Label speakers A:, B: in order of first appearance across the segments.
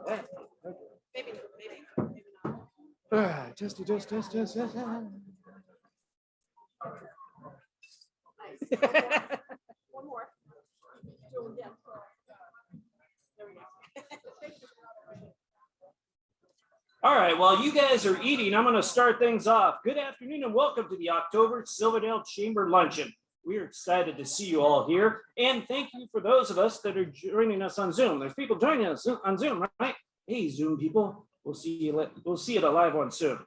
A: that.
B: Maybe not.
A: Just.
B: One more. Do it again. There we go.
A: All right, while you guys are eating, I'm going to start things off. Good afternoon and welcome to the October Silverdale Chamber Luncheon. We are excited to see you all here, and thank you for those of us that are joining us on Zoom. There's people joining us on Zoom, right? Hey, Zoom people, we'll see you. We'll see you at a live one soon.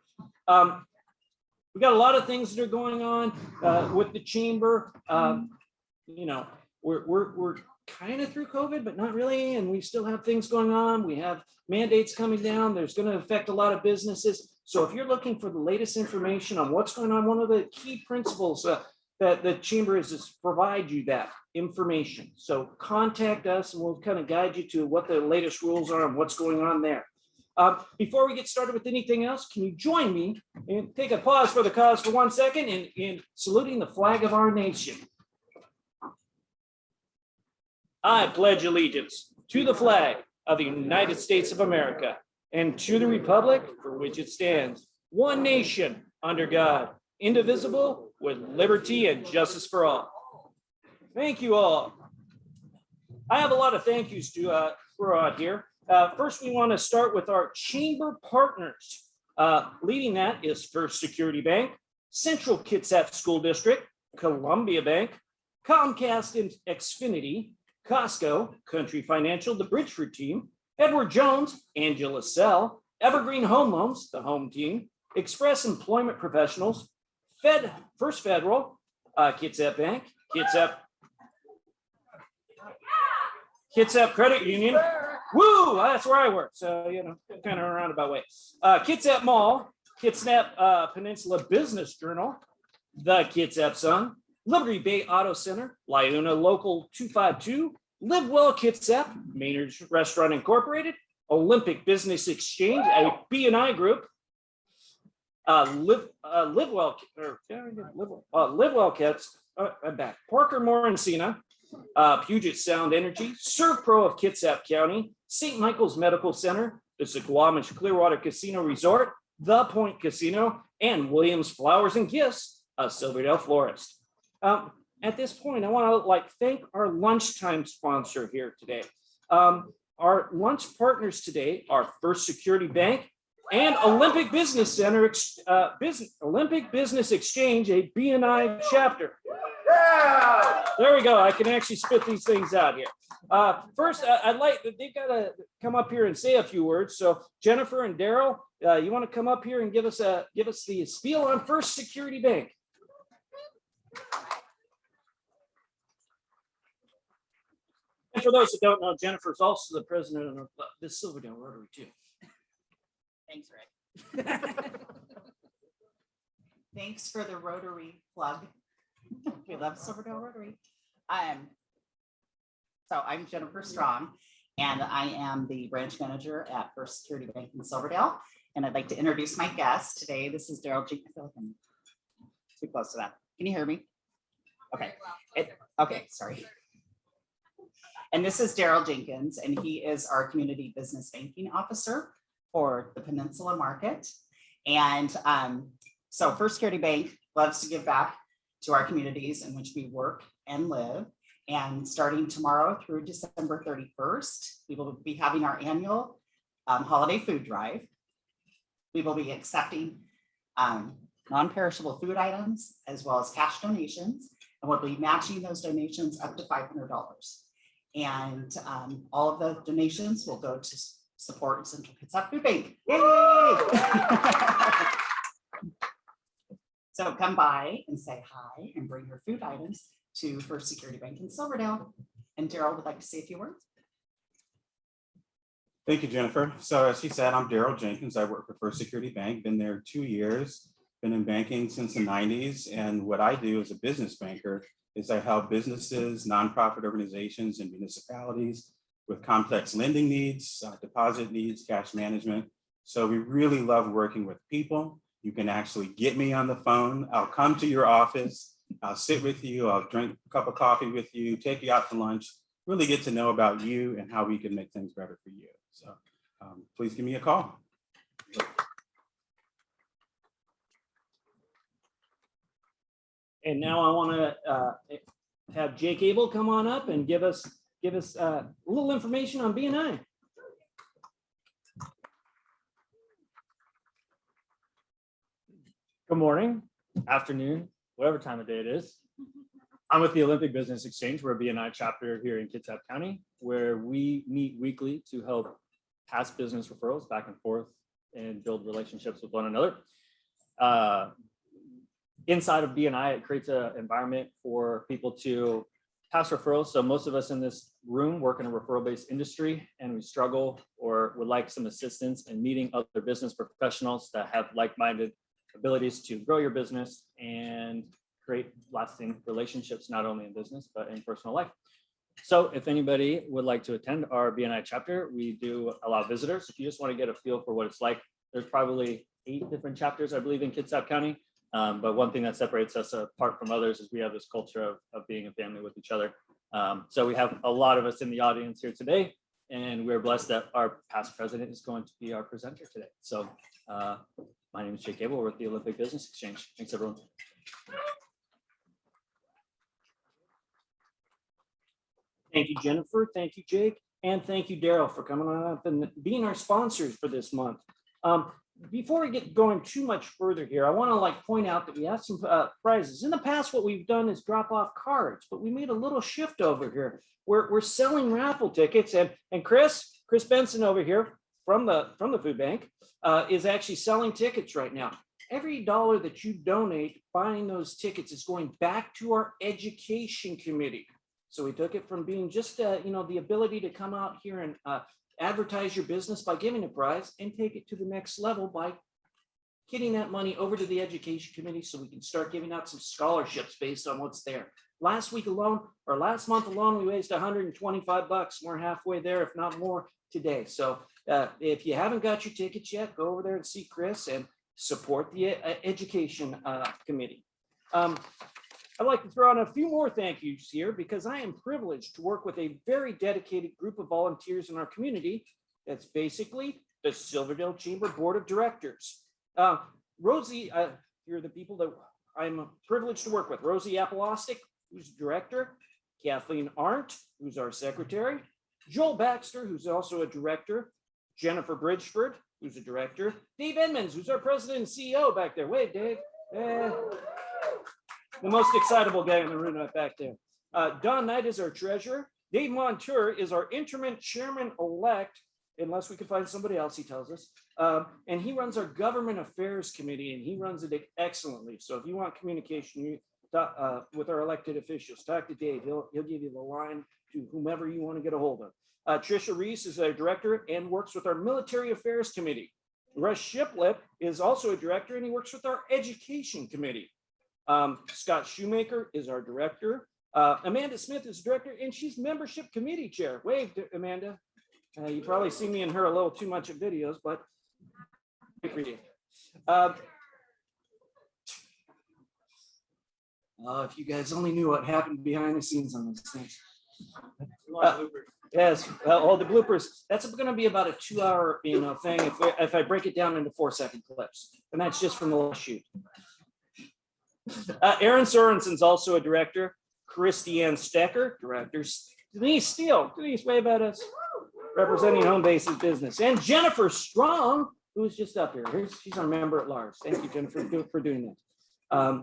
A: We got a lot of things that are going on with the chamber. You know, we're kind of through COVID, but not really, and we still have things going on. We have mandates coming down. There's going to affect a lot of businesses. So if you're looking for the latest information on what's going on, one of the key principles that the chamber is provide you that information. So contact us and we'll kind of guide you to what the latest rules are and what's going on there. Before we get started with anything else, can you join me and take a pause for the cause for 1 second in saluting the flag of our nation? I pledge allegiance to the flag of the United States of America and to the republic for which it stands, one nation under God, indivisible, with liberty and justice for all. Thank you all. I have a lot of thank yous to throw out here. First, we want to start with our chamber partners. Leading that is First Security Bank, Central Kitsap School District, Columbia Bank, Comcast and Xfinity, Costco, Country Financial, the Bridgeford team, Edward Jones, Angela Sell, Evergreen Home Loans, the home team, Express Employment Professionals, First Federal, Kitsap Bank, Kitsap Credit Union. Woo, that's where I work. So, you know, kind of a roundabout way. Kitsap Mall, Kitsap Peninsula Business Journal, the Kitsap Sun, Liberty Bay Auto Center, Liuna Local 252, Live Well Kitsap, Maynard's Restaurant Incorporated, Olympic Business Exchange, a B&I group, Live Well Kits, I'm back. Parker Morancina, Puget Sound Energy, ServPro of Kitsap County, St. Michael's Medical Center, the Suquamish Clearwater Casino Resort, The Point Casino, and Williams Flowers and Gifts, a Silverdale florist. At this point, I want to thank our lunchtime sponsor here today. Our lunch partners today are First Security Bank and Olympic Business Center, Olympic Business Exchange, a B&I chapter. There we go. I can actually spit these things out here. First, I'd like they've got to come up here and say a few words. So Jennifer and Daryl, you want to come up here and give us the spiel on First Security Bank. And for those who don't know, Jennifer is also the president of the Silverdale Rotary too.
C: Thanks, Rick. Thanks for the Rotary plug. We love Silverdale Rotary. So I'm Jennifer Strong, and I am the branch manager at First Security Bank in Silverdale. And I'd like to introduce my guest today. This is Daryl G. I feel like I'm too close to that. Can you hear me? Okay. Okay, sorry. And this is Daryl Jenkins, and he is our community business banking officer for the Peninsula market. And so First Security Bank loves to give back to our communities in which we work and live. And starting tomorrow through December 31st, we will be having our annual holiday food drive. We will be accepting non-perishable food items as well as cash donations, and we'll be matching those donations up to $500. And all of the donations will go to support Central Kitsap Food Bank. Yay! So come by and say hi and bring your food items to First Security Bank in Silverdale. And Daryl would like to say a few words.
D: Thank you, Jennifer. So as she said, I'm Daryl Jenkins. I work for First Security Bank, been there 2 years, been in banking since the 90s. And what I do as a business banker is I help businesses, nonprofit organizations, and municipalities with complex lending needs, deposit needs, cash management. So we really love working with people. You can actually get me on the phone. I'll come to your office. I'll sit with you. I'll drink a cup of coffee with you, take you out to lunch, really get to know about you and how we can make things better for you. So please give me a call.
A: And now I want to have Jake Abel come on up and give us a little information on BNI.
E: Good morning, afternoon, whatever time of day it is. I'm with the Olympic Business Exchange. We're a BNI chapter here in Kitsap County, where we meet weekly to help pass business referrals back and forth and build relationships with one another. Inside of BNI, it creates an environment for people to pass referrals. So most of us in this room work in a referral-based industry, and we struggle or would like some assistance in meeting other business professionals that have like-minded abilities to grow your business and create lasting relationships, not only in business, but in personal life. So if anybody would like to attend our BNI chapter, we do allow visitors. If you just want to get a feel for what it's like, there's probably 8 different chapters, I believe, in Kitsap County. But one thing that separates us apart from others is we have this culture of being a family with each other. So we have a lot of us in the audience here today, and we're blessed that our past president is going to be our presenter today. So my name is Jake Abel. We're with the Olympic Business Exchange. Thanks, everyone.
A: Thank you, Jennifer. Thank you, Jake. And thank you, Daryl, for coming on up and being our sponsors for this month. Before we get going too much further here, I want to point out that we have some prizes. In the past, what we've done is drop off cards, but we made a little shift over here. We're selling raffle tickets, and Chris Benson over here from the food bank is actually selling tickets right now. Every dollar that you donate buying those tickets is going back to our education committee. So we took it from being just the ability to come out here and advertise your business by giving a prize, and take it to the next level by getting that money over to the education committee so we can start giving out some scholarships based on what's there. Last month alone, we raised $125. We're halfway there, if not more, today. So if you haven't got your tickets yet, go over there and see Chris and support the education committee. I'd like to throw out a few more thank yous here because I am privileged to work with a very dedicated group of volunteers in our community. That's basically the Silverdale Chamber Board of Directors. Rosie, here are the people that I'm privileged to work with. Rosie Apolostic, who's director. Kathleen Arndt, who's our secretary. Joel Baxter, who's also a director. Jennifer Bridgeford, who's a director. Dave Edmonds, who's our president and CEO back there. Wave, Dave. The most excitable guy in the room right back there. Don Knight is our treasurer. Dave Montour is our interim chairman-elect, unless we can find somebody else, he tells us. And he runs our government affairs committee, and he runs it excellently. So if you want communication with our elected officials, talk to Dave. He'll give you the line to whomever you want to get a hold of. Tricia Reese is our director and works with our military affairs committee. Russ Shiplip is also a director, and he works with our education committee. Scott Shoemaker is our director. Amanda Smith is director, and she's membership committee chair. Wave to Amanda. You probably see me and her a little too much in videos, but great for you. If you guys only knew what happened behind the scenes on these things. Yes, all the bloopers. That's going to be about a 2-hour, thing. If I break it down into 4-second clips, and that's just from the last shoot. Aaron Sorensen's also a director. Christiane Stecker, directors. Denise Steele, Denise, wave at us, representing Home Base's business. And Jennifer Strong, who's just up here. She's our member at large. Thank you, Jennifer, for doing that.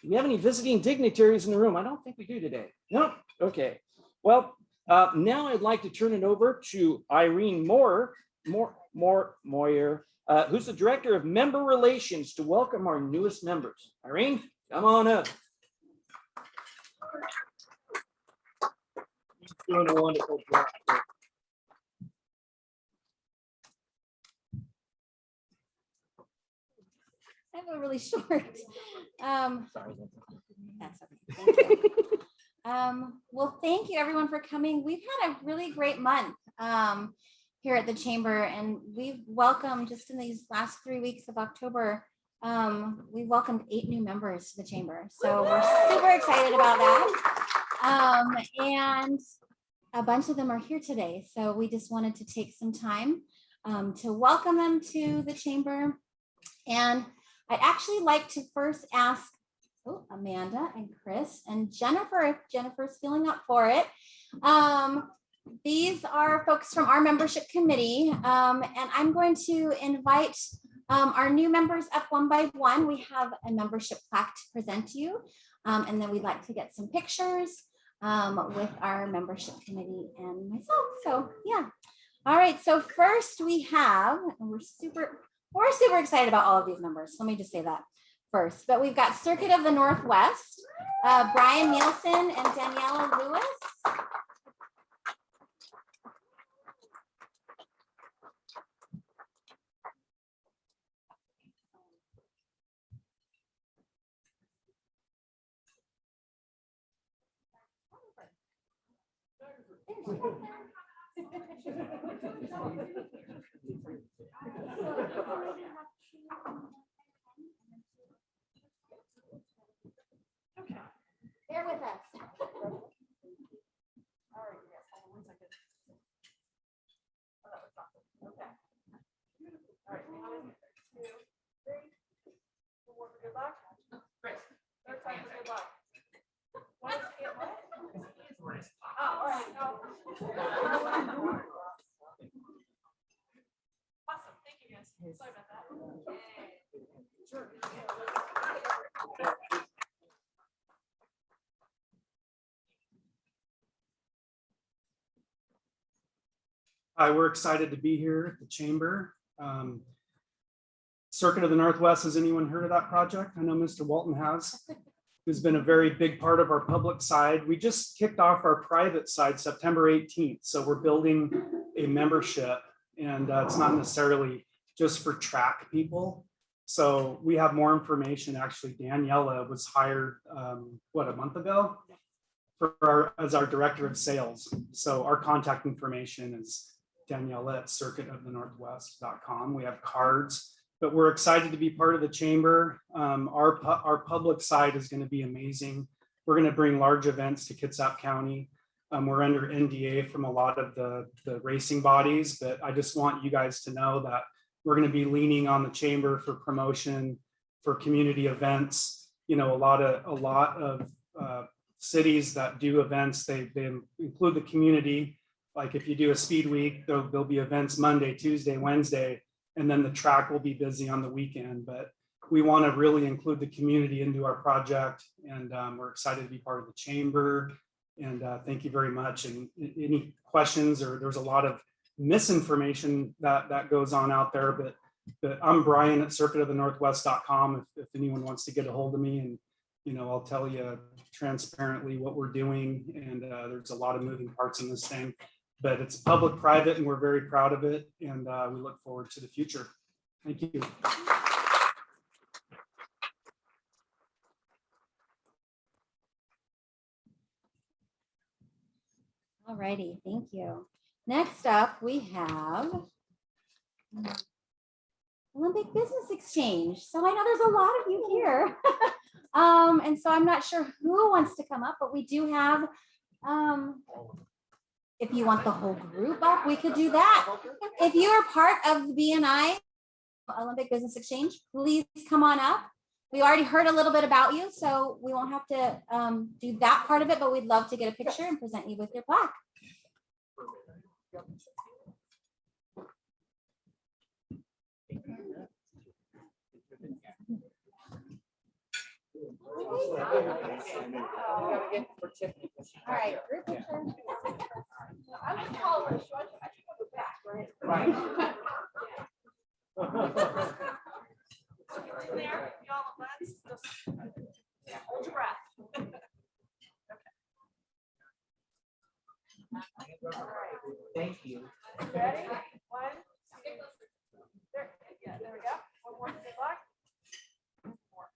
A: Do we have any visiting dignitaries in the room? I don't think we do today. No? Okay. Well, now I'd like to turn it over to Irene Moyer, who's the Director of Member Relations, to welcome our newest members. Irene, come on up. She's doing a wonderful job.
F: I have a really short.
E: Sorry.
F: That's okay. Thank you. Well, thank you everyone for coming. We've had a really great month here at the Chamber, and we've welcomed, just in these last 3 weeks of October, we welcomed 8 new members to the Chamber. So we're super excited about that. And a bunch of them are here today. So we just wanted to take some time to welcome them to the chamber. And I'd actually like to first ask Amanda and Chris and Jennifer, if Jennifer's feeling up for it. These are folks from our membership committee, and I'm going to invite our new members up one by one. We have a membership plaque to present to you, and then we'd like to get some pictures with our membership committee and myself. So yeah. All right, so first we have, and we're super excited about all of these members. Let me just say that first. But we've got Circuit of the Northwest, Brian Nielsen and Daniela Lewis.
B: Okay.
F: Bear with us.
B: All right, yes, hold on 1 second. Oh, that was awesome. Okay. All right, 1, 2, 3. One for good luck. Great. Third time for good luck. What is it? What? Oh, all right. No. Awesome. Thank you, guys. Sorry about that. Sure.
G: Hi, we're excited to be here at the chamber. Circuit of the Northwest, has anyone heard of that project? I know Mr. Walton has. Who's been a very big part of our public side. We just kicked off our private side September 18th. So we're building a membership, and it's not necessarily just for track people. So we have more information. Actually, Daniela was hired, a month ago as our director of sales. So our contact information is Daniela at circuitofthenorthwest.com. We have cards. But we're excited to be part of the chamber. Our public side is going to be amazing. We're going to bring large events to Kitsap County. We're under NDA from a lot of the racing bodies, but I just want you guys to know that we're going to be leaning on the chamber for promotion, for community events. You know, a lot of cities that do events, they include the community. Like if you do a speed week, there'll be events Monday, Tuesday, Wednesday. And then the track will be busy on the weekend, but we want to really include the community into our project, and we're excited to be part of the chamber. And thank you very much. And any questions, or there's a lot of misinformation that goes on out there, but I'm Brian at circuitofthenorthwest.com if anyone wants to get a hold of me, and I'll tell you transparently what we're doing. And there's a lot of moving parts in this thing. But it's public-private, and we're very proud of it, and we look forward to the future. Thank you.
F: All righty, thank you. Next up, we have Olympic Business Exchange. So I know there's a lot of you here. And so I'm not sure who wants to come up, but we do have, if you want the whole group up, we could do that. If you are part of the BNI Olympic Business Exchange, please come on up. We already heard a little bit about you, so we won't have to do that part of it, but we'd love to get a picture and present you with your plaque. All right, group picture.
B: I'm taller, so I should go back, right?
G: Right.
B: There, y'all, let's just hold your breath.
H: Thank you.
B: Ready? 1, 2, there. Yeah, there we go. One more. Good luck. One more.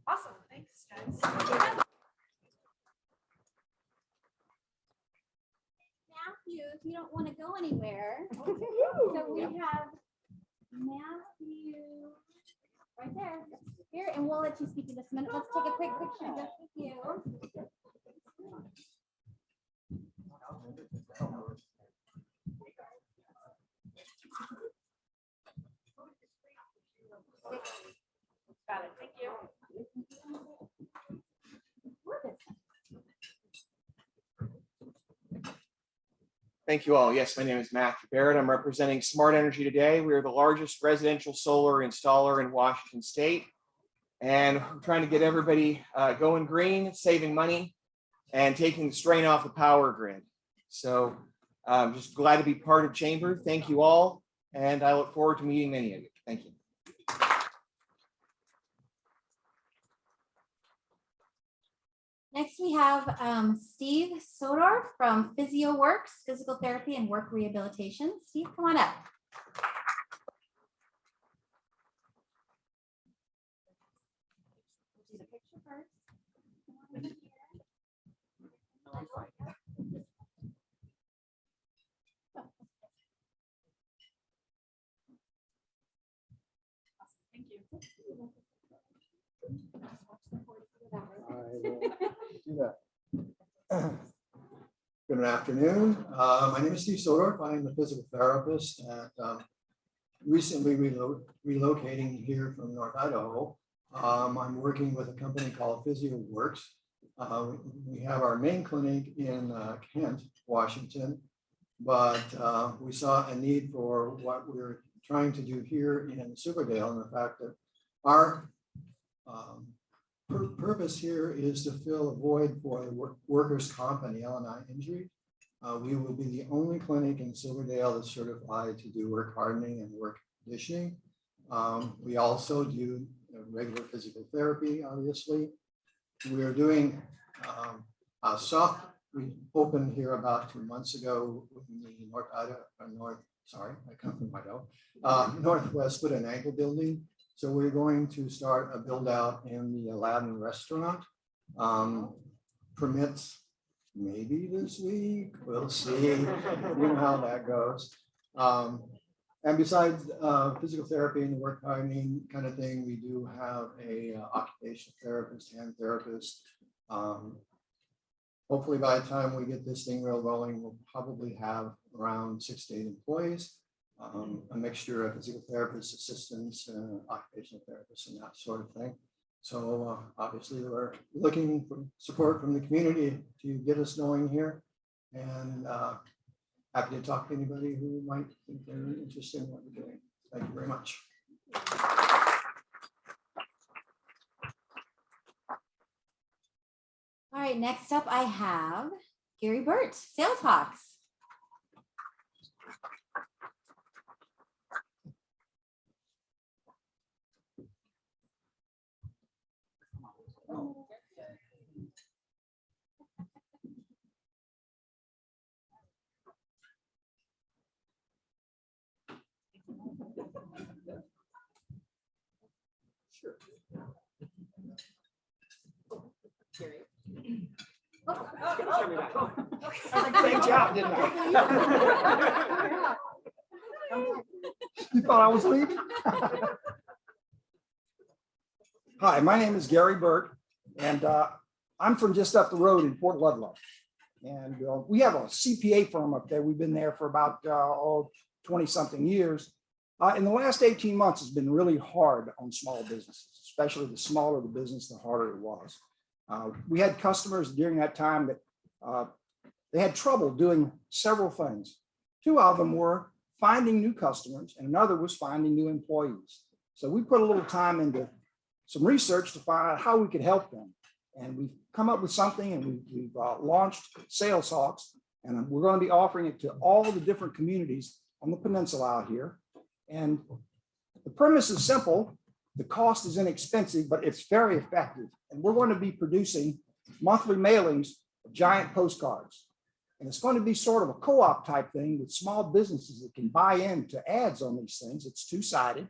B: Awesome. Thanks, guys.
F: Matthew, if you don't want to go anywhere. So we have Matthew right there. Here, and we'll let you speak in just a minute. Let's take a quick picture just with you.
B: Got it, thank you.
I: Thank you all. Yes, my name is Matthew Barrett. I'm representing Smart Energy today. We are the largest residential solar installer in Washington State. And I'm trying to get everybody going green, saving money, and taking the strain off the power grid. So I'm just glad to be part of Chamber. Thank you all. And I look forward to meeting many of you. Thank you.
F: Next, we have Steve Sodor from PhysioWorks, Physical Therapy and Work Rehabilitation. Steve, come on up.
B: Thank you.
J: Do that. Good afternoon. My name is Steve Sodorf. I am a physical therapist at recently relocating here from North Idaho. I'm working with a company called PhysioWorks. We have our main clinic in Kent, Washington, but we saw a need for what we're trying to do here in Silverdale, and the fact that our purpose here is to fill a void for the workers' comp and L&I injury. We will be the only clinic in Silverdale that's certified to do work hardening and work conditioning. We also do regular physical therapy, obviously. We are doing we opened here about 2 months ago in the I come from Idaho, Northwest Foot and Ankle Building. So we're going to start a build out in the Aladdin restaurant. Permits maybe this week, we'll see, you know how that goes. And besides physical therapy and work hardening kind of thing, we do have a occupational therapist, hand therapist. Hopefully by the time we get this thing real rolling, we'll probably have around 6 to 8 employees. A mixture of physical therapists, assistants, occupational therapists, and that sort of thing. So obviously we're looking for support from the community to get us going here, and happy to talk to anybody who might think they're interested in what we're doing. Thank you very much.
F: All right, next up I have Gary Burt, Sales Hawks.
J: Sure.
G: Great job, didn't I? You thought I was leaving? Hi, my name is Gary Burt, and I'm from just up the road in Port Ludlow. And we have a CPA firm up there. We've been there for about 20-something years. In the last 18 months, it's been really hard on small businesses, especially the smaller the business, the harder it was. We had customers during that time that they had trouble doing several things. 2 of them were finding new customers, and another was finding new employees. So we put a little time into some research to find out how we could help them. And we've come up with something, and we've launched Sales Hawks, and we're going to be offering it to all the different communities on the peninsula out here. And the premise is simple. The cost is inexpensive, but it's very effective. And we're going to be producing monthly mailings of giant postcards. And it's going to be sort of a co-op type thing with small businesses that can buy into ads on these things. It's 2-sided,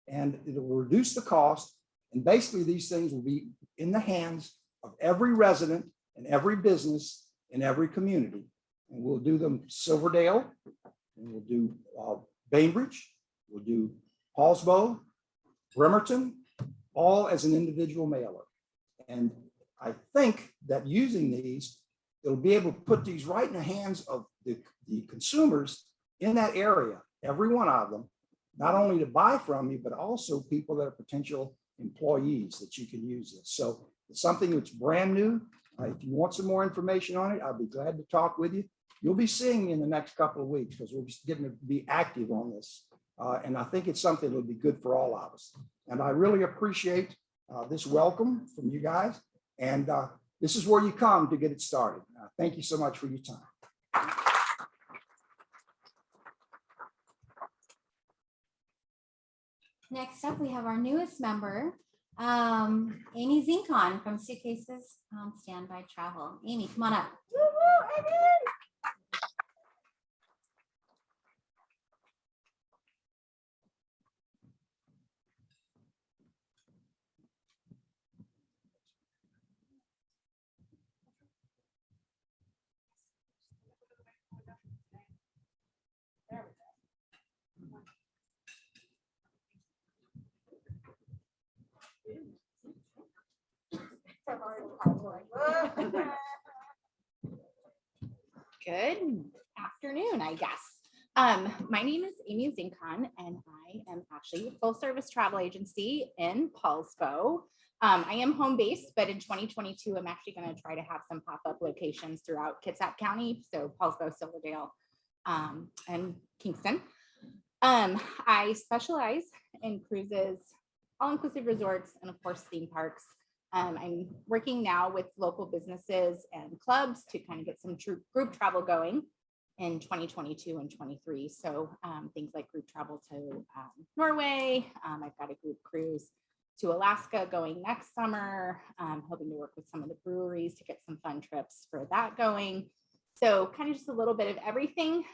G: and it will reduce the cost. And basically these things will be in the hands of every resident and every business in every community. And we'll do them Silverdale, and we'll do Bainbridge, we'll do Hallsbow, Bremerton, all as an individual mailer. And I think that using these, it'll be able to put these right in the hands of the consumers in that area, every one of them,
K: not only to buy from you, but also people that are potential employees that you can use this. So it's something that's brand new. If you want some more information on it, I'll be glad to talk with you. You'll be seeing me in the next couple of weeks because we're just getting to be active on this. And I think it's something that'll be good for all of us. And I really appreciate this welcome from you guys. And this is where you come to get it started. Thank you so much for your time.
F: Next up, we have our newest member, Amy Zinkon from Suitcases Standby Travel. Amy, come on up.
L: Good afternoon, I guess. My name is Amy Zinkon, and I am actually a full service travel agency in Paulsbo. I am home based, but in 2022, I'm actually going to try to have some pop-up locations throughout Kitsap County, so Paulsbo, Silverdale, and Kingston. I specialize in cruises, all-inclusive resorts, and of course, theme parks. I'm working now with local businesses and clubs to kind of get some group travel going in 2022 and 23. So things like group travel to Norway. I've got a group cruise to Alaska going next summer. I'm hoping to work with some of the breweries to get some fun trips for that going. So kind of just a little bit of everything.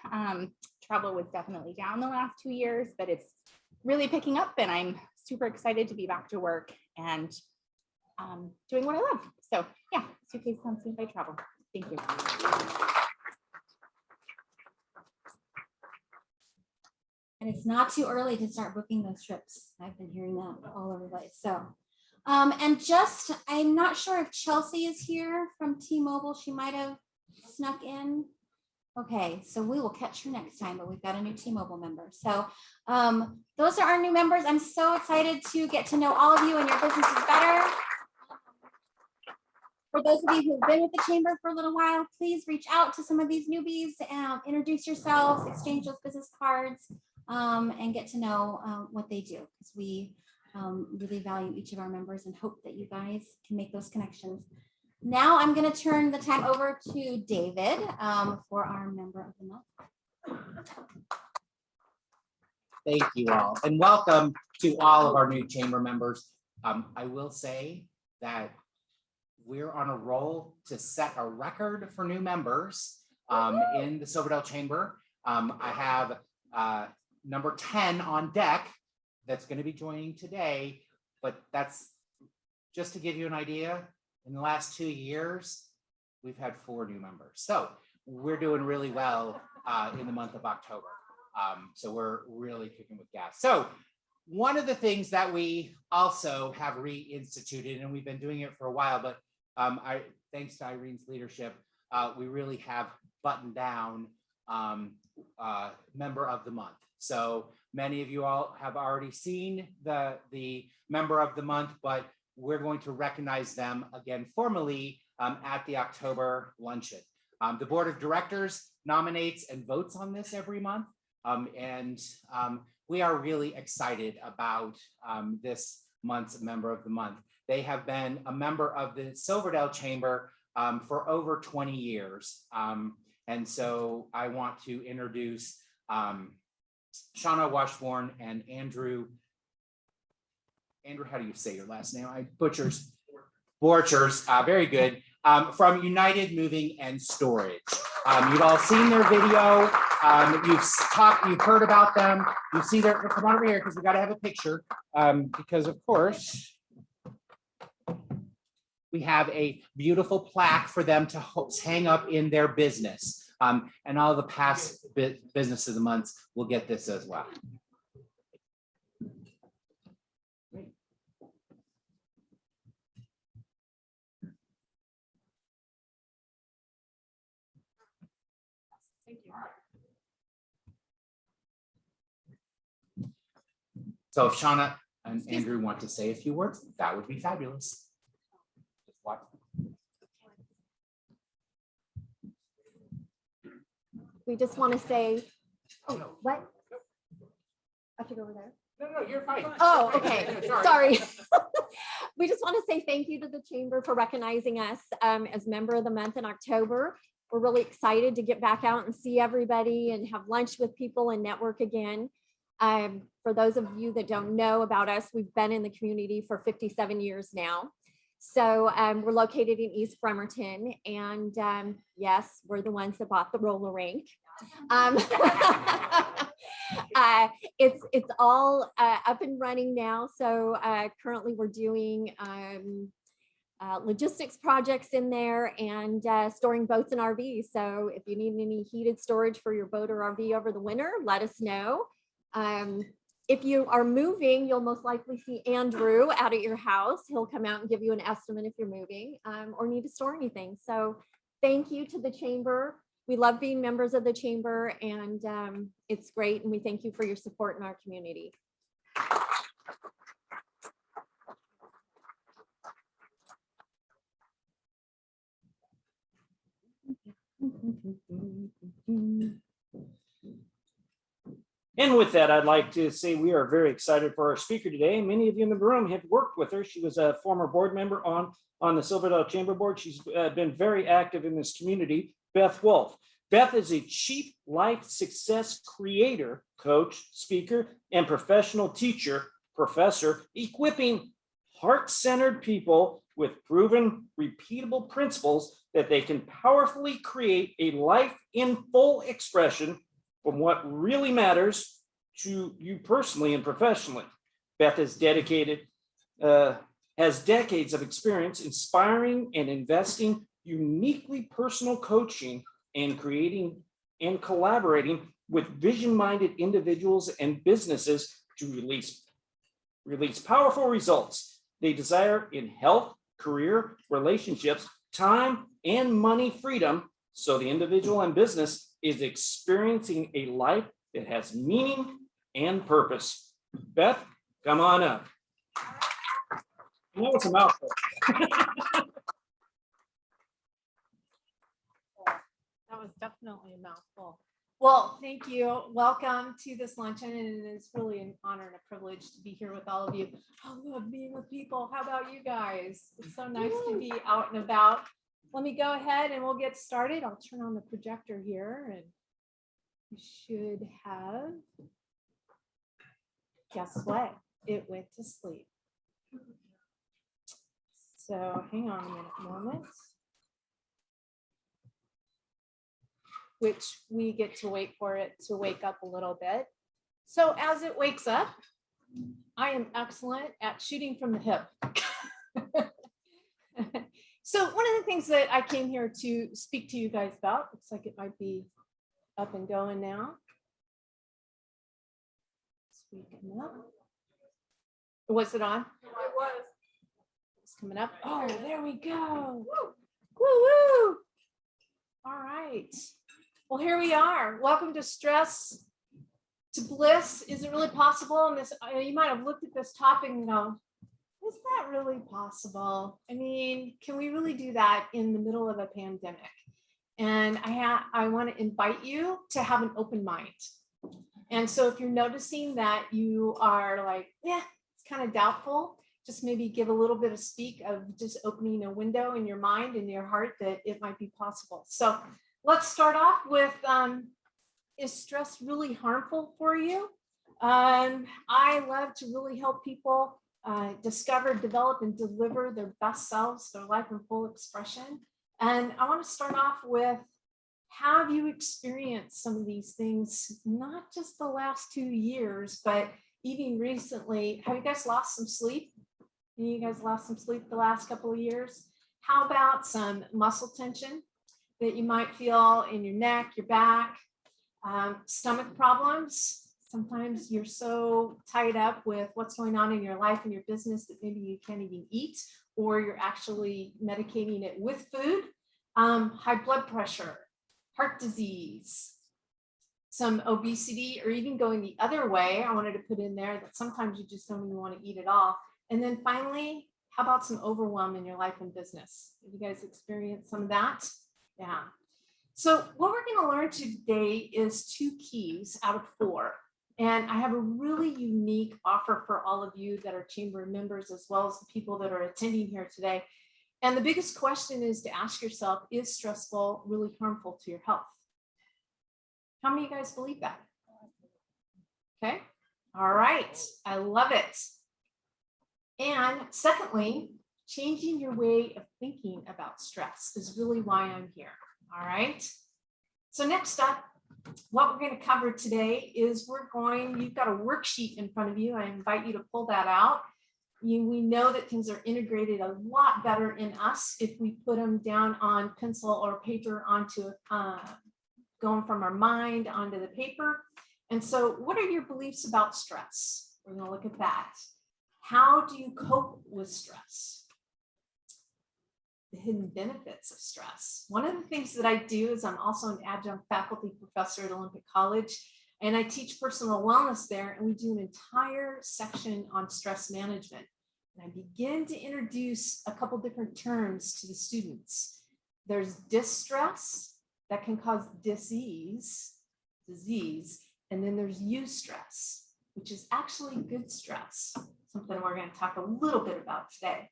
L: Travel was definitely down the last 2 years, but it's really picking up, and I'm super excited to be back to work and doing what I love. So yeah, Suitcases Standby Travel. Thank you.
F: And it's not too early to start booking those trips. I've been hearing that all over the place. So, and just, I'm not sure if Chelsea is here from T-Mobile. She might have snuck in. Okay, so we will catch her next time, but we've got a new T-Mobile member. So those are our new members. I'm so excited to get to know all of you and your businesses better. For those of you who've been with the Chamber for a little while, please reach out to some of these newbies, introduce yourselves, exchange those business cards, and get to know what they do, because we really value each of our members and hope that you guys can make those connections. Now I'm going to turn the time over to David for our member of the month.
H: Thank you all, and welcome to all of our new chamber members. I will say that we're on a roll to set a record for new members in the Silverdale Chamber. I have number 10 on deck that's going to be joining today, but that's just to give you an idea. In the last 2 years, we've had 4 new members. So we're doing really well in the month of October. So we're really kicking with gas. So one of the things that we also have reinstituted, and we've been doing it for a while, but thanks to Irene's leadership, we really have buttoned down member of the month. So many of you all have already seen the member of the month, but we're going to recognize them again formally at the October luncheon. The board of directors nominates and votes on this every month. And we are really excited about this month's member of the month. They have been a member of the Silverdale Chamber for over 20 years. And so I want to introduce Shauna Washborn and Andrew, how do you say your last name? Borchers, very good, from United Moving and Storage. You've all seen their video. You've heard about them. You see their, come on over here because we got to have a picture because of course, we have a beautiful plaque for them to hang up in their business. And all the past business of the months will get this as well. So if Shauna and Andrew want to say a few words, that would be fabulous. Just watch.
M: We just want to say, oh, what? I have to go over there.
H: No, you're fine.
M: Oh, okay. Sorry. We just want to say thank you to the Chamber for recognizing us as Member of the Month in October. We're really excited to get back out and see everybody and have lunch with people and network again. For those of you that don't know about us, we've been in the community for 57 years now. So we're located in East Bremerton, and yes, we're the ones that bought the roller rink. It's all up and running now. So currently we're doing logistics projects in there and storing boats and RVs. So if you need any heated storage for your boat or RV over the winter, let us know. If you are moving, you'll most likely see Andrew out at your house. He'll come out and give you an estimate if you're moving or need to store anything. So thank you to the Chamber. We love being members of the Chamber, and it's great. And we thank you for your support in our community.
A: And with that, I'd like to say we are very excited for our speaker today. Many of you in the room have worked with her. She was a former board member on the Silverdale Chamber Board. She's been very active in this community. Beth Wolf. Beth is a chief life success creator, coach, speaker, and professional teacher, professor, equipping heart-centered people with proven, repeatable principles that they can powerfully create a life in full expression from what really matters to you personally and professionally. Beth is dedicated, has decades of experience inspiring and investing uniquely personal coaching and creating and collaborating with vision-minded individuals and businesses to release powerful results they desire in health, career, relationships, time, and money freedom, so the individual and business is experiencing a life that has meaning and purpose. Beth, come on up. That was a mouthful.
B: That was definitely a mouthful. Well, thank you. Welcome to this luncheon, and it's really an honor and a privilege to be here with all of you. I love being with people. How about you guys? It's so nice to be out and about. Let me go ahead and we'll get started. I'll turn on the projector here, and you should have. Guess what? It went to sleep. So hang on a moment. Which we get to wait for it to wake up a little bit. So as it wakes up, I am excellent at shooting from the hip. So one of the things that I came here to speak to you guys about, looks like it might be up and going now. Speaking up. Was it on? It was. It's coming up. Oh, there we go. Woo woo. All right. Well, here we are. Welcome to Stress to Bliss. Is it really possible? And this, you might have looked at this topic and go, is that really possible? I mean, can we really do that in the middle of a pandemic? And I want to invite you to have an open mind. And so if you're noticing that you are like, yeah, it's kind of doubtful, just maybe give a little bit of speak of just opening a window in your mind and your heart that it might be possible. So let's start off with, is stress really harmful for you? I love to really help people discover, develop, and deliver their best selves, their life in full expression. And I want to start off with, have you experienced some of these things, not just the last 2 years, but even recently? Have you guys lost some sleep? You guys lost some sleep the last couple of years? How about some muscle tension that you might feel in your neck, your back, stomach problems? Sometimes you're so tied up with what's going on in your life and your business that maybe you can't even eat, or you're actually medicating it with food. High blood pressure, heart disease,
M: some obesity, or even going the other way. I wanted to put in there that sometimes you just don't even want to eat it all. And then finally, how about some overwhelm in your life and business? Have you guys experienced some of that? Yeah. So what we're going to learn today is 2 keys out of 4. And I have a really unique offer for all of you that are chamber members, as well as the people that are attending here today. And the biggest question is to ask yourself, is stressful really harmful to your health? How many of you guys believe that? Okay. All right. I love it. And secondly, changing your way of thinking about stress is really why I'm here. All right. So next up, what we're going to cover today is you've got a worksheet in front of you. I invite you to pull that out. We know that things are integrated a lot better in us if we put them down on pencil or paper onto going from our mind onto the paper. And so what are your beliefs about stress? We're going to look at that. How do you cope with stress? The hidden benefits of stress. One of the things that I do is I'm also an adjunct faculty professor at Olympic College, and I teach personal wellness there, and we do an entire section on stress management. And I begin to introduce a couple different terms to the students. There's distress that can cause disease, and then there's eustress, which is actually good stress, something we're going to talk a little bit about today.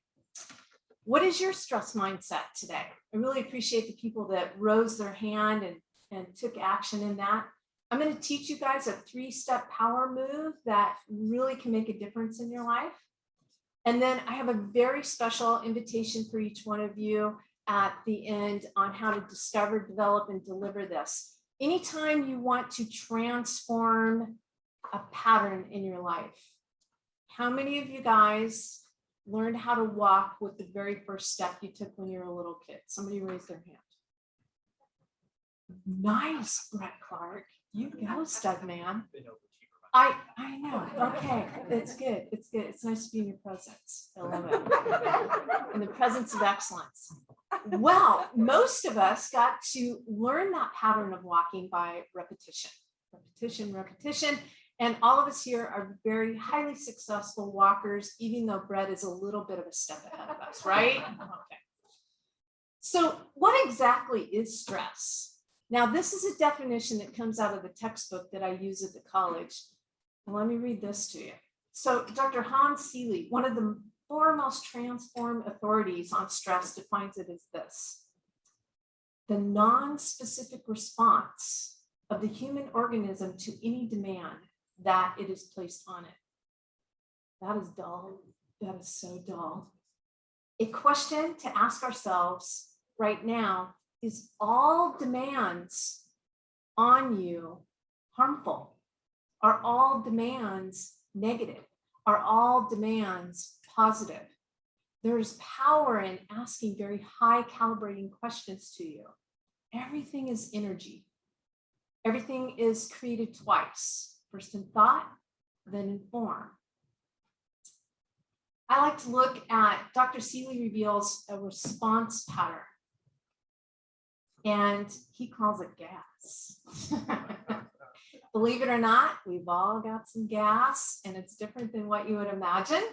M: What is your stress mindset today? I really appreciate the people that rose their hand and took action in that. I'm going to teach you guys a 3-step power move that really can make a difference in your life. And then I have a very special invitation for each one of you at the end on how to discover, develop, and deliver this. Anytime you want to transform a pattern in your life, how many of you guys learned how to walk with the very first step you took when you were a little kid? Somebody raise their hand. Nice, Brett Clark. You go, stud man. I know. Okay, it's good. It's good. It's nice to be in your presence. I love it. In the presence of excellence. Well, most of us got to learn that pattern of walking by repetition. Repetition. And all of us here are very highly successful walkers, even though Brett is a little bit of a step ahead of us, right? Okay. So what exactly is stress? Now, this is a definition that comes out of the textbook that I use at the college. And let me read this to you. So Dr. Hans Seeley, one of the foremost transformed authorities on stress, defines it as this: the non-specific response of the human organism to any demand that it is placed on it. That is dull. That is so dull. A question to ask ourselves right now: is all demands on you harmful? Are all demands negative? Are all demands positive? There's power in asking very high calibrating questions to you. Everything is energy. Everything is created twice. First in thought, then in form. I like to look at, Dr. Seeley reveals a response pattern, and he calls it gas. Believe it or not, we've all got some gas, and it's different than what you would imagine.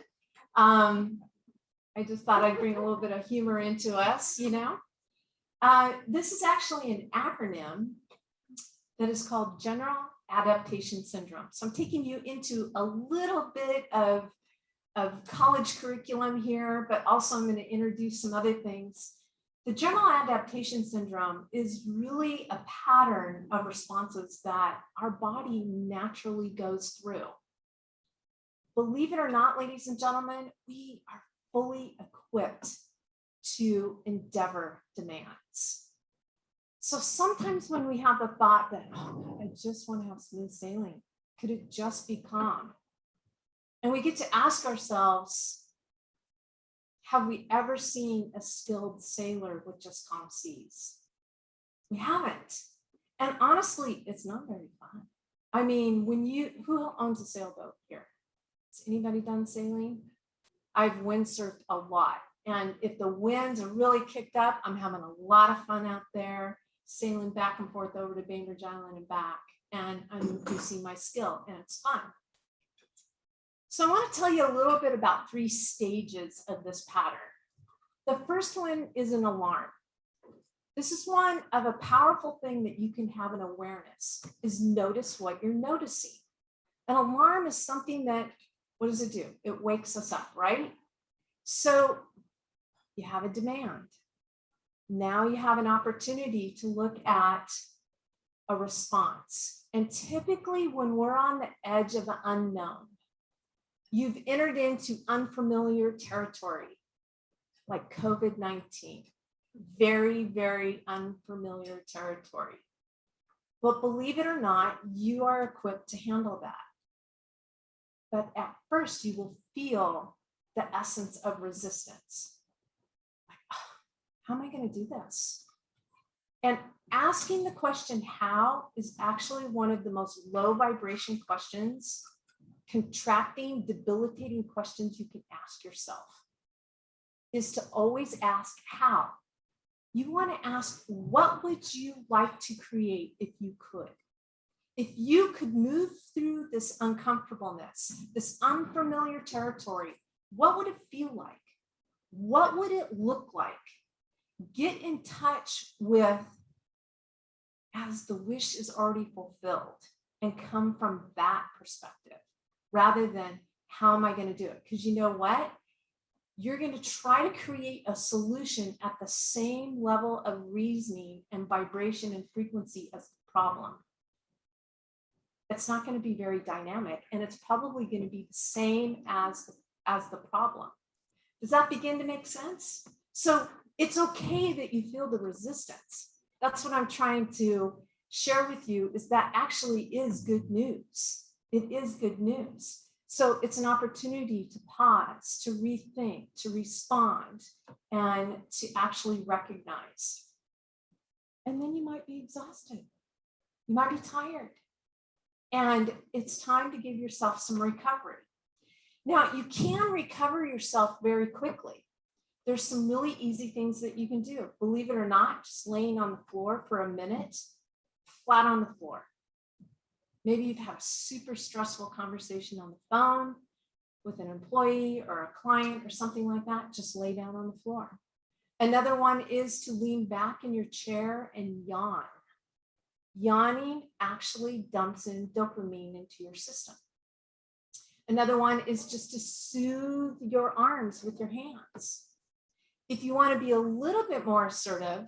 M: I just thought I'd bring a little bit of humor into us, you know. This is actually an acronym that is called General Adaptation Syndrome. So I'm taking you into a little bit of college curriculum here, but also I'm going to introduce some other things. The General Adaptation Syndrome is really a pattern of responses that our body naturally goes through. Believe it or not, ladies and gentlemen, we are fully equipped to endeavor demands. So sometimes when we have the thought that, oh, I just want to have smooth sailing, could it just be calm? And we get to ask ourselves, have we ever seen a skilled sailor with just calm seas? We haven't. And honestly, it's not very fun. I mean, who owns a sailboat here? Has anybody done sailing? I've windsurfed a lot. And if the winds are really kicked up, I'm having a lot of fun out there, sailing back and forth over to Bainbridge Island and back.
B: and I'm increasing my skill, and it's fun. So I want to tell you a little bit about 3 stages of this pattern. The first one is an alarm. This is one of a powerful thing that you can have an awareness, is notice what you're noticing. An alarm is something that, what does it do? It wakes us up, right? So you have a demand. Now you have an opportunity to look at a response. And typically when we're on the edge of the unknown, you've entered into unfamiliar territory, like COVID-19, very, very unfamiliar territory. But believe it or not, you are equipped to handle that. But at first you will feel the essence of resistance. Like, oh, how am I going to do this? And asking the question how is actually one of the most low vibration questions, contracting, debilitating questions you can ask yourself, is to always ask how. You want to ask, what would you like to create if you could? If you could move through this uncomfortableness, this unfamiliar territory, what would it feel like? What would it look like? Get in touch with, as the wish is already fulfilled, and come from that perspective rather than how am I going to do it? Because you know what? You're going to try to create a solution at the same level of reasoning and vibration and frequency as the problem. It's not going to be very dynamic, and it's probably going to be the same as the problem. Does that begin to make sense? So it's okay that you feel the resistance. That's what I'm trying to share with you, is that actually is good news. It is good news. So it's an opportunity to pause, to rethink, to respond, and to actually recognize. And then you might be exhausted. You might be tired. And it's time to give yourself some recovery. Now, you can recover yourself very quickly. There's some really easy things that you can do. Believe it or not, just laying on the floor for a minute, flat on the floor. Maybe you've had a super stressful conversation on the phone with an employee or a client or something like that. Just lay down on the floor. Another one is to lean back in your chair and yawn. Yawning actually dumps in dopamine into your system. Another one is just to soothe your arms with your hands. If you want to be a little bit more assertive,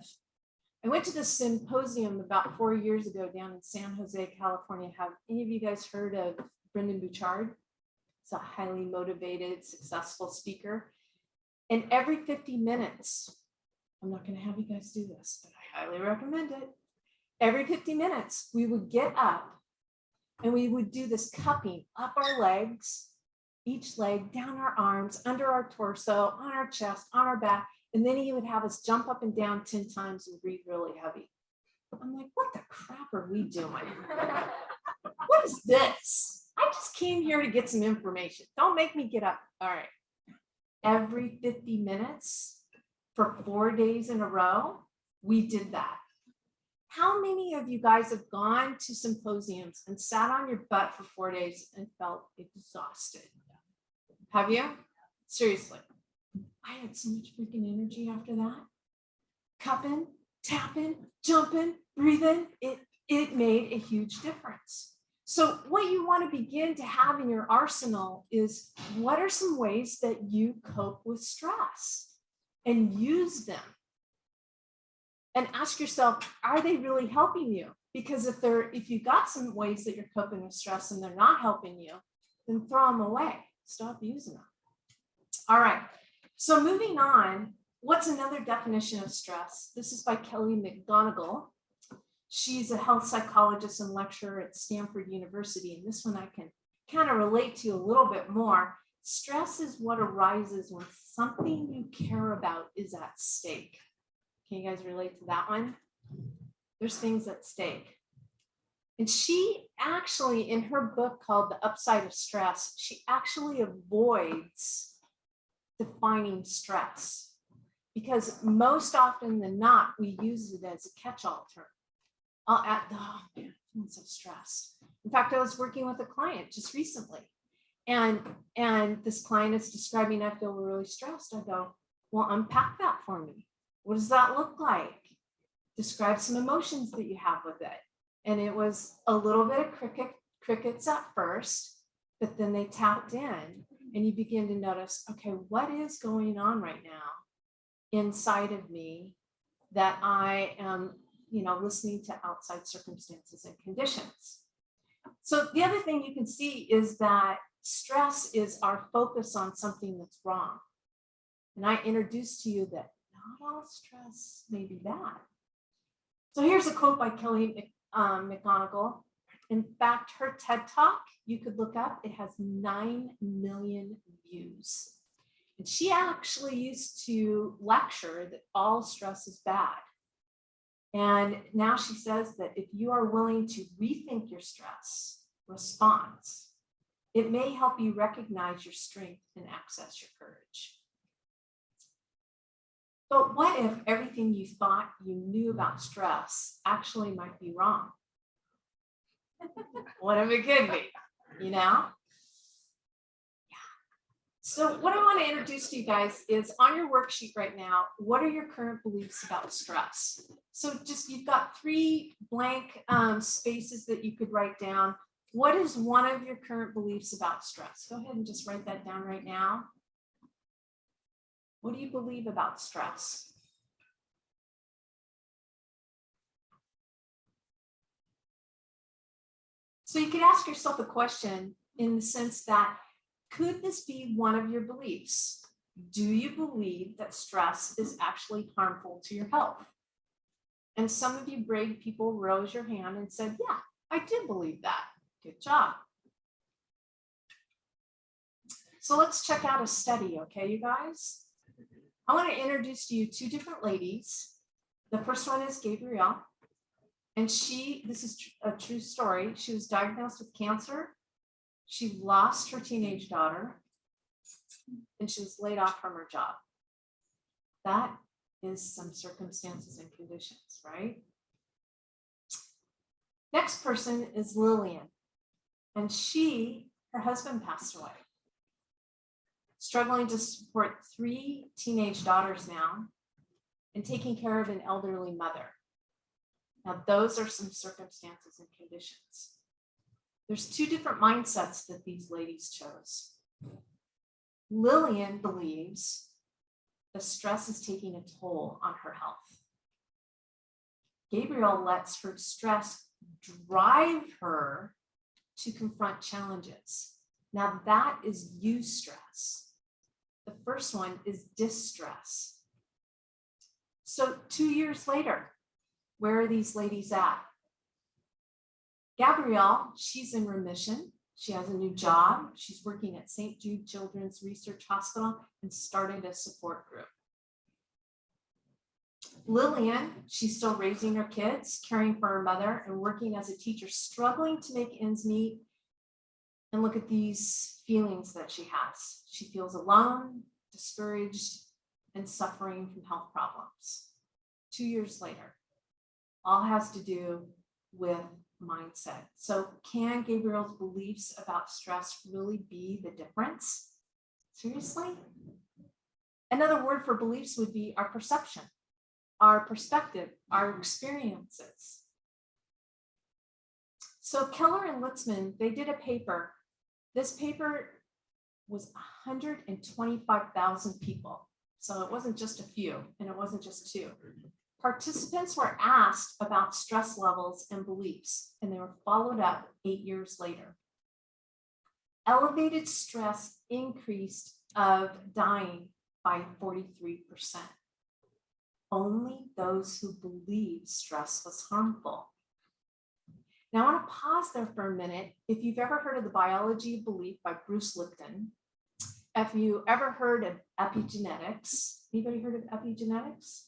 B: I went to this symposium about 4 years ago down in San Jose, California. Have any of you guys heard of Brendan Bouchard? He's a highly motivated, successful speaker. And every 50 minutes, I'm not going to have you guys do this, but I highly recommend it. Every 50 minutes, we would get up and we would do this cupping up our legs, each leg, down our arms, under our torso, on our chest, on our back. And then he would have us jump up and down 10 times and breathe really heavy. I'm like, what the crap are we doing? What is this? I just came here to get some information. Don't make me get up. All right. Every 50 minutes for 4 days in a row, we did that. How many of you guys have gone to symposiums and sat on your butt for 4 days and felt exhausted? Have you? Seriously. I had so much freaking energy after that. Cupping, tapping, jumping, breathing. It made a huge difference. So what you want to begin to have in your arsenal is, what are some ways that you cope with stress, and use them. And ask yourself, are they really helping you? Because if you got some ways that you're coping with stress and they're not helping you, then throw them away. Stop using them. All right. So moving on, what's another definition of stress? This is by Kelly McGonigal. She's a health psychologist and lecturer at Stanford University. And this one I can kind of relate to a little bit more. Stress is what arises when something you care about is at stake. Can you guys relate to that one? There's things at stake. And she actually, in her book called The Upside of Stress, she actually avoids defining stress, because most often than not, we use it as a catch-all term. I'll add, oh man, feeling so stressed. In fact, I was working with a client just recently, and this client is describing, I feel really stressed. I go, well, unpack that for me. What does that look like? Describe some emotions that you have with it. And it was a little bit of crickets at first, but then they tapped in, and you begin to notice, okay, what is going on right now inside of me that I am, listening to outside circumstances and conditions. So the other thing you can see is that stress is our focus on something that's wrong. And I introduced to you that not all stress may be bad. So here's a quote by Kelly McGonigal. In fact, her TED Talk, you could look up, it has 9 million views. And she actually used to lecture that all stress is bad. And now she says that if you are willing to rethink your stress response, it may help you recognize your strength and access your courage. But what if everything you thought you knew about stress actually might be wrong? What if it could be, So what I want to introduce to you guys is on your worksheet right now, what are your current beliefs about stress? So just, you've got 3 blank spaces that you could write down. What is one of your current beliefs about stress? Go ahead and just write that down right now. What do you believe about stress? So you could ask yourself a question in the sense that, could this be one of your beliefs? Do you believe that stress is actually harmful to your health? And some of you brave people rose your hand and said, yeah, I do believe that. Good job. So let's check out a study, okay, you guys? I want to introduce to you 2 different ladies. The first one is Gabrielle. And this is a true story. She was diagnosed with cancer. She lost her teenage daughter, and she was laid off from her job. That is some circumstances and conditions, right? Next person is Lillian, and her husband passed away. Struggling to support 3 teenage daughters now, and taking care of an elderly mother. Now, those are some circumstances and conditions. There's 2 different mindsets that these ladies chose. Lillian believes the stress is taking a toll on her health. Gabrielle lets her stress drive her to confront challenges. Now that is eustress. The first one is distress. So 2 years later, where are these ladies at? Gabrielle, she's in remission. She has a new job. She's working at St. Jude Children's Research Hospital and started a support group. Lillian, she's still raising her kids, caring for her mother, and working as a teacher, struggling to make ends meet. And look at these feelings that she has. She feels alone, discouraged, and suffering from health problems. 2 years later, all has to do with mindset. So can Gabrielle's beliefs about stress really be the difference? Seriously? Another word for beliefs would be our perception, our perspective, our experiences. So Keller and Litzman, they did a paper. This paper was 125,000 people. So it wasn't just a few, and it wasn't just 2. Participants were asked about stress levels and beliefs, and they were followed up 8 years later. Elevated stress increased of dying by 43%. Only those who believed stress was harmful. Now I want to pause there for a minute. If you've ever heard of The Biology of Belief by Bruce Lipton, if you ever heard of epigenetics, anybody heard of epigenetics?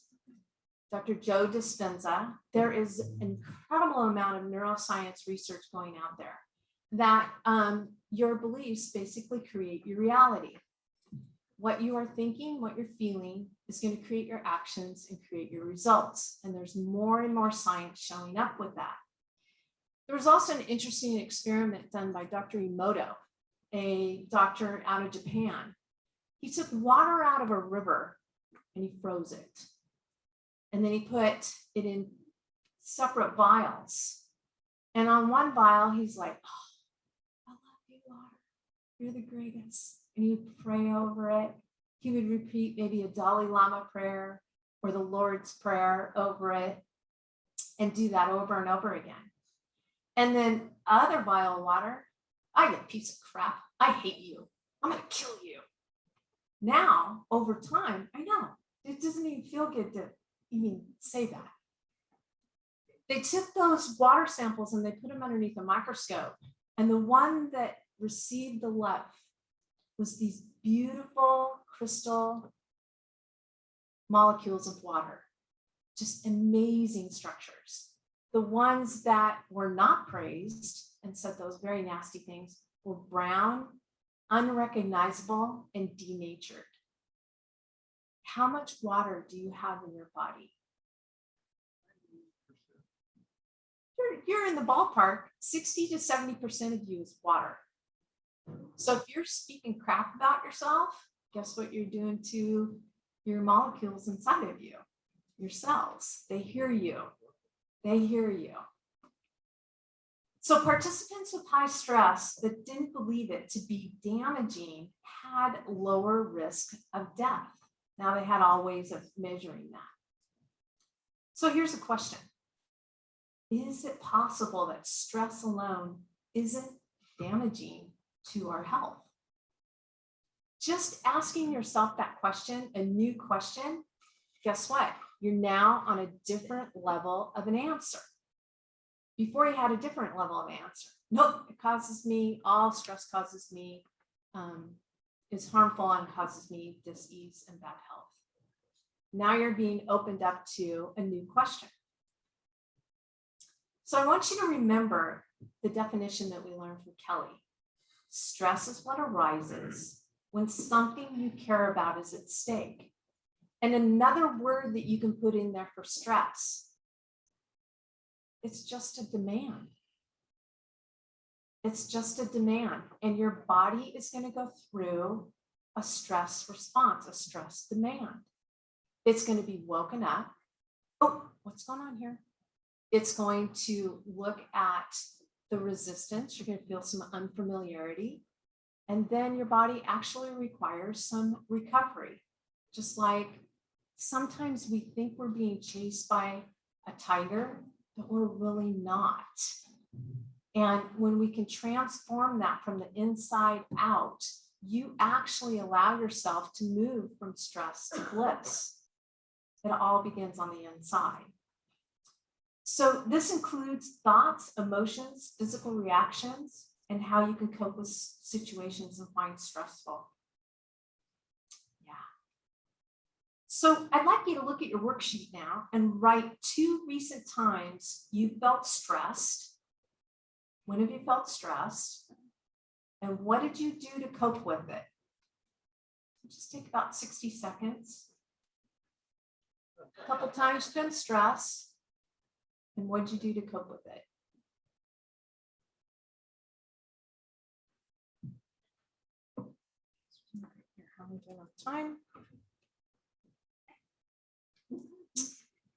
B: Dr. Joe Dispenza, there is an incredible amount of neuroscience research going out there that your beliefs basically create your reality. What you are thinking, what you're feeling is going to create your actions and create your results. And there's more and more science showing up with that. There was also an interesting experiment done by Dr. Emoto, a doctor out of Japan. He took water out of a river and he froze it. And then he put it in separate vials. And on one vial, he's like, oh, I love you, water. You're the greatest. And he would pray over it. He would repeat maybe a Dalai Lama prayer or the Lord's Prayer over it and do that over and over again. And then other vial of water, I get a piece of crap. I hate you. I'm going to kill you. Now, over time, I know it doesn't even feel good to even say that. They took those water samples and they put them underneath a microscope. And the one that received the love was these beautiful crystal molecules of water, just amazing structures. The ones that were not praised and said those very nasty things were brown, unrecognizable, and denatured. How much water do you have in your body? You're in the ballpark. 60 to 70% of you is water. So if you're speaking crap about yourself, guess what you're doing to your molecules inside of you, your cells? They hear you. They hear you. So participants with high stress that didn't believe it to be damaging had lower risk of death. Now they had all ways of measuring that. So here's a question. Is it possible that stress alone isn't damaging to our health? Just asking yourself that question, a new question, guess what? You're now on a different level of an answer. Before you had a different level of answer. Nope, it causes me, all stress causes me, is harmful and causes me dis-ease and bad health. Now you're being opened up to a new question. So I want you to remember the definition that we learned from Kelly. Stress is what arises when something you care about is at stake. And another word that you can put in there for stress, it's just a demand. It's just a demand. And your body is going to go through a stress response, a stress demand. It's going to be woken up. Oh, what's going on here? It's going to look at the resistance. You're going to feel some unfamiliarity. And then your body actually requires some recovery. Just like sometimes we think we're being chased by a tiger, but we're really not. And when we can transform that from the inside out, you actually allow yourself to move from stress to bliss. It all begins on the inside. So this includes thoughts, emotions, physical reactions, and how you can cope with situations and find stressful. Yeah. So I'd like you to look at your worksheet now and write 2 recent times you felt stressed. When have you felt stressed? And what did you do to cope with it? Just take about 60 seconds. A couple times you've been stressed. And what did you do to cope with it? How many time?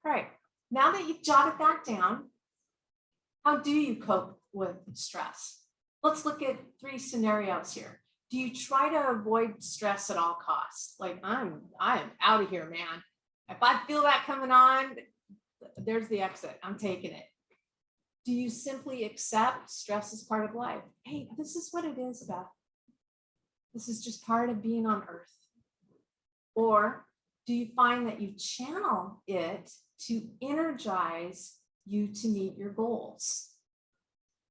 B: All right. Now that you've jotted that down, how do you cope with stress? Let's look at 3 scenarios here. Do you try to avoid stress at all costs? Like I am out of here, man. If I feel that coming on, there's the exit. I'm taking it. Do you simply accept stress as part of life? Hey, this is what it is about. This is just part of being on earth. Or do you find that you channel it to energize you to meet your goals?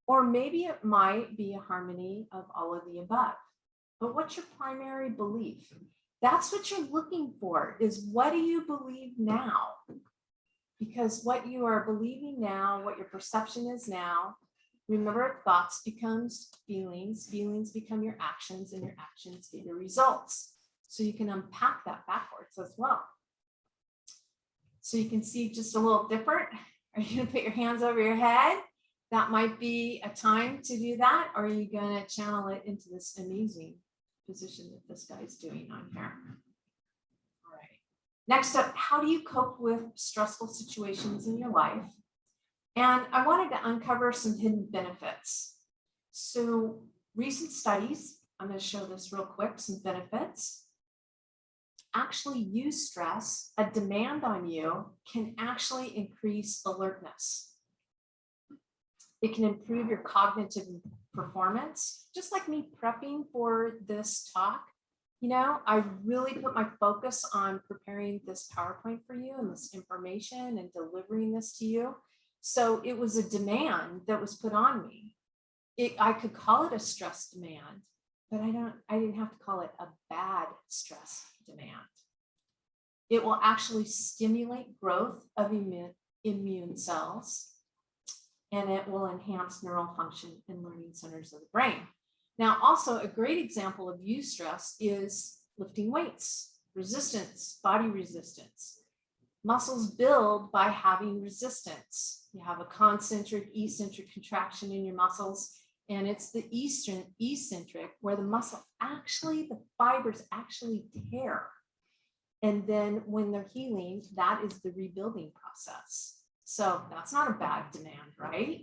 B: Or maybe it might be a harmony of all of the above. But what's your primary belief? That's what you're looking for, is what do you believe now? Because what you are believing now, what your perception is now, remember, thoughts becomes feelings, feelings become your actions, and your actions get your results. So you can unpack that backwards as well. So you can see just a little different. Are you gonna put your hands over your head? that might be a time to do that, or are you gonna channel it into this amazing position that this guy's doing on here? All right. Next up, how do you cope with stressful situations in your life? And I wanted to uncover some hidden benefits. So recent studies, I'm going to show this real quick, some benefits. Actually use stress, a demand on you can actually increase alertness. It can improve your cognitive performance, just like me prepping for this talk. You know, I really put my focus on preparing this PowerPoint for you and this information and delivering this to you. So it was a demand that was put on me. I could call it a stress demand, but I didn't have to call it a bad stress demand. It will actually stimulate growth of immune cells, and it will enhance neural function in learning centers of the brain. Now, also a great example of eustress is lifting weights, resistance, body resistance. Muscles build by having resistance. You have a concentric, eccentric contraction in your muscles, and it's the eccentric where the muscle actually, the fibers actually tear. And then when they're healing, that is the rebuilding process. So that's not a bad demand, right?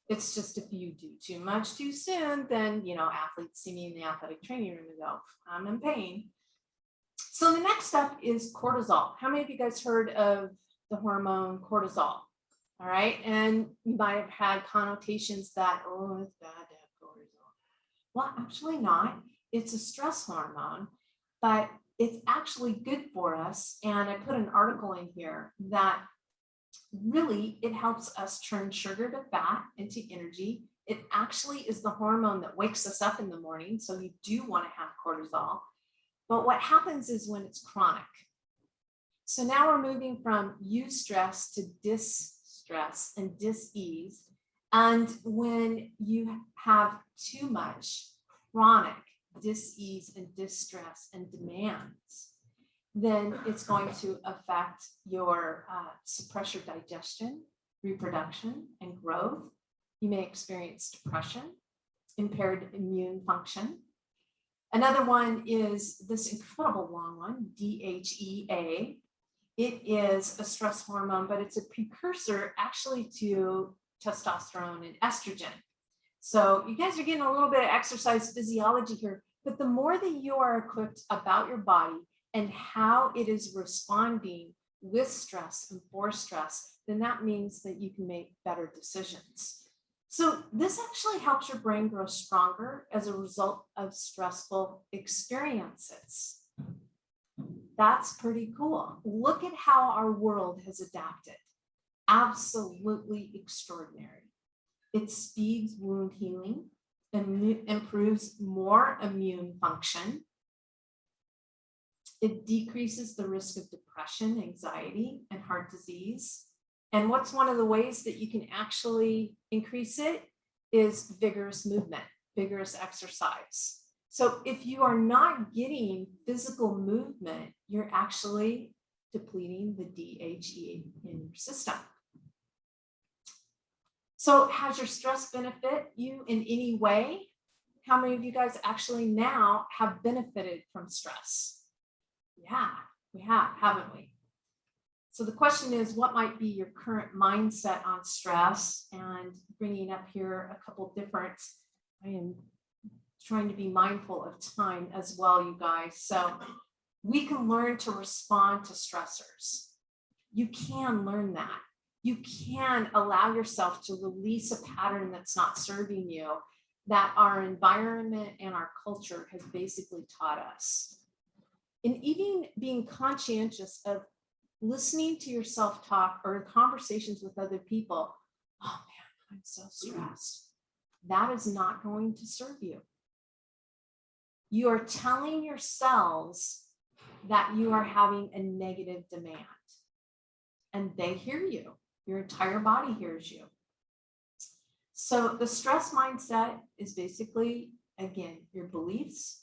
B: It's just if you do too much too soon, then, you know, athletes see me in the athletic training room and go, I'm in pain. So the next step is cortisol. How many of you guys heard of the hormone cortisol? All right. And you might have had connotations that, oh, it's bad to have cortisol. Well, actually not. It's a stress hormone, but it's actually good for us. And I put an article in here that really it helps us turn sugar to fat into energy. It actually is the hormone that wakes us up in the morning. So you do want to have cortisol. But what happens is when it's chronic. So now we're moving from eustress to distress and dis-ease. And when you have too much chronic dis-ease and distress and demands, then it's going to affect your suppress your digestion, reproduction, and growth. You may experience depression, impaired immune function. Another one is this incredible long one, DHEA. It is a stress hormone, but it's a precursor actually to testosterone and estrogen. So you guys are getting a little bit of exercise physiology here, but the more that you are equipped about your body and how it is responding with stress and for stress, then that means that you can make better decisions. So this actually helps your brain grow stronger as a result of stressful experiences. That's pretty cool. Look at how our world has adapted. Absolutely extraordinary. It speeds wound healing, improves more immune function. It decreases the risk of depression, anxiety, and heart disease. And what's one of the ways that you can actually increase it is vigorous movement, vigorous exercise. So if you are not getting physical movement, you're actually depleting the DHEA in your system. So has your stress benefit you in any way? How many of you guys actually now have benefited from stress? Yeah, we have, haven't we? So the question is, what might be your current mindset on stress? And bringing up here a couple different, I am trying to be mindful of time as well, you guys. So we can learn to respond to stressors. You can learn that. You can allow yourself to release a pattern that's not serving you, that our environment and our culture has basically taught us. And even being conscientious of listening to yourself talk or conversations with other people, oh man, I'm so stressed. That is not going to serve you. You are telling yourselves that you are having a negative demand, and they hear you. Your entire body hears you. So the stress mindset is basically, again, your beliefs.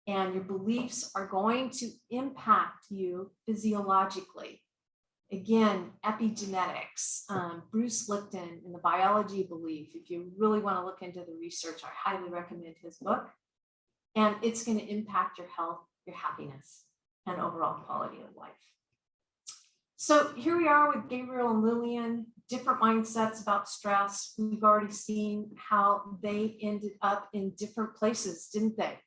B: And your beliefs are going to impact you physiologically. Again, epigenetics, Bruce Lipton in The Biology of Belief. If you really want to look into the research, I highly recommend his book. And it's going to impact your health, your happiness, and overall quality of life. So here we are with Gabriel and Lillian, different mindsets about stress. We've already seen how they ended up in different places, didn't they?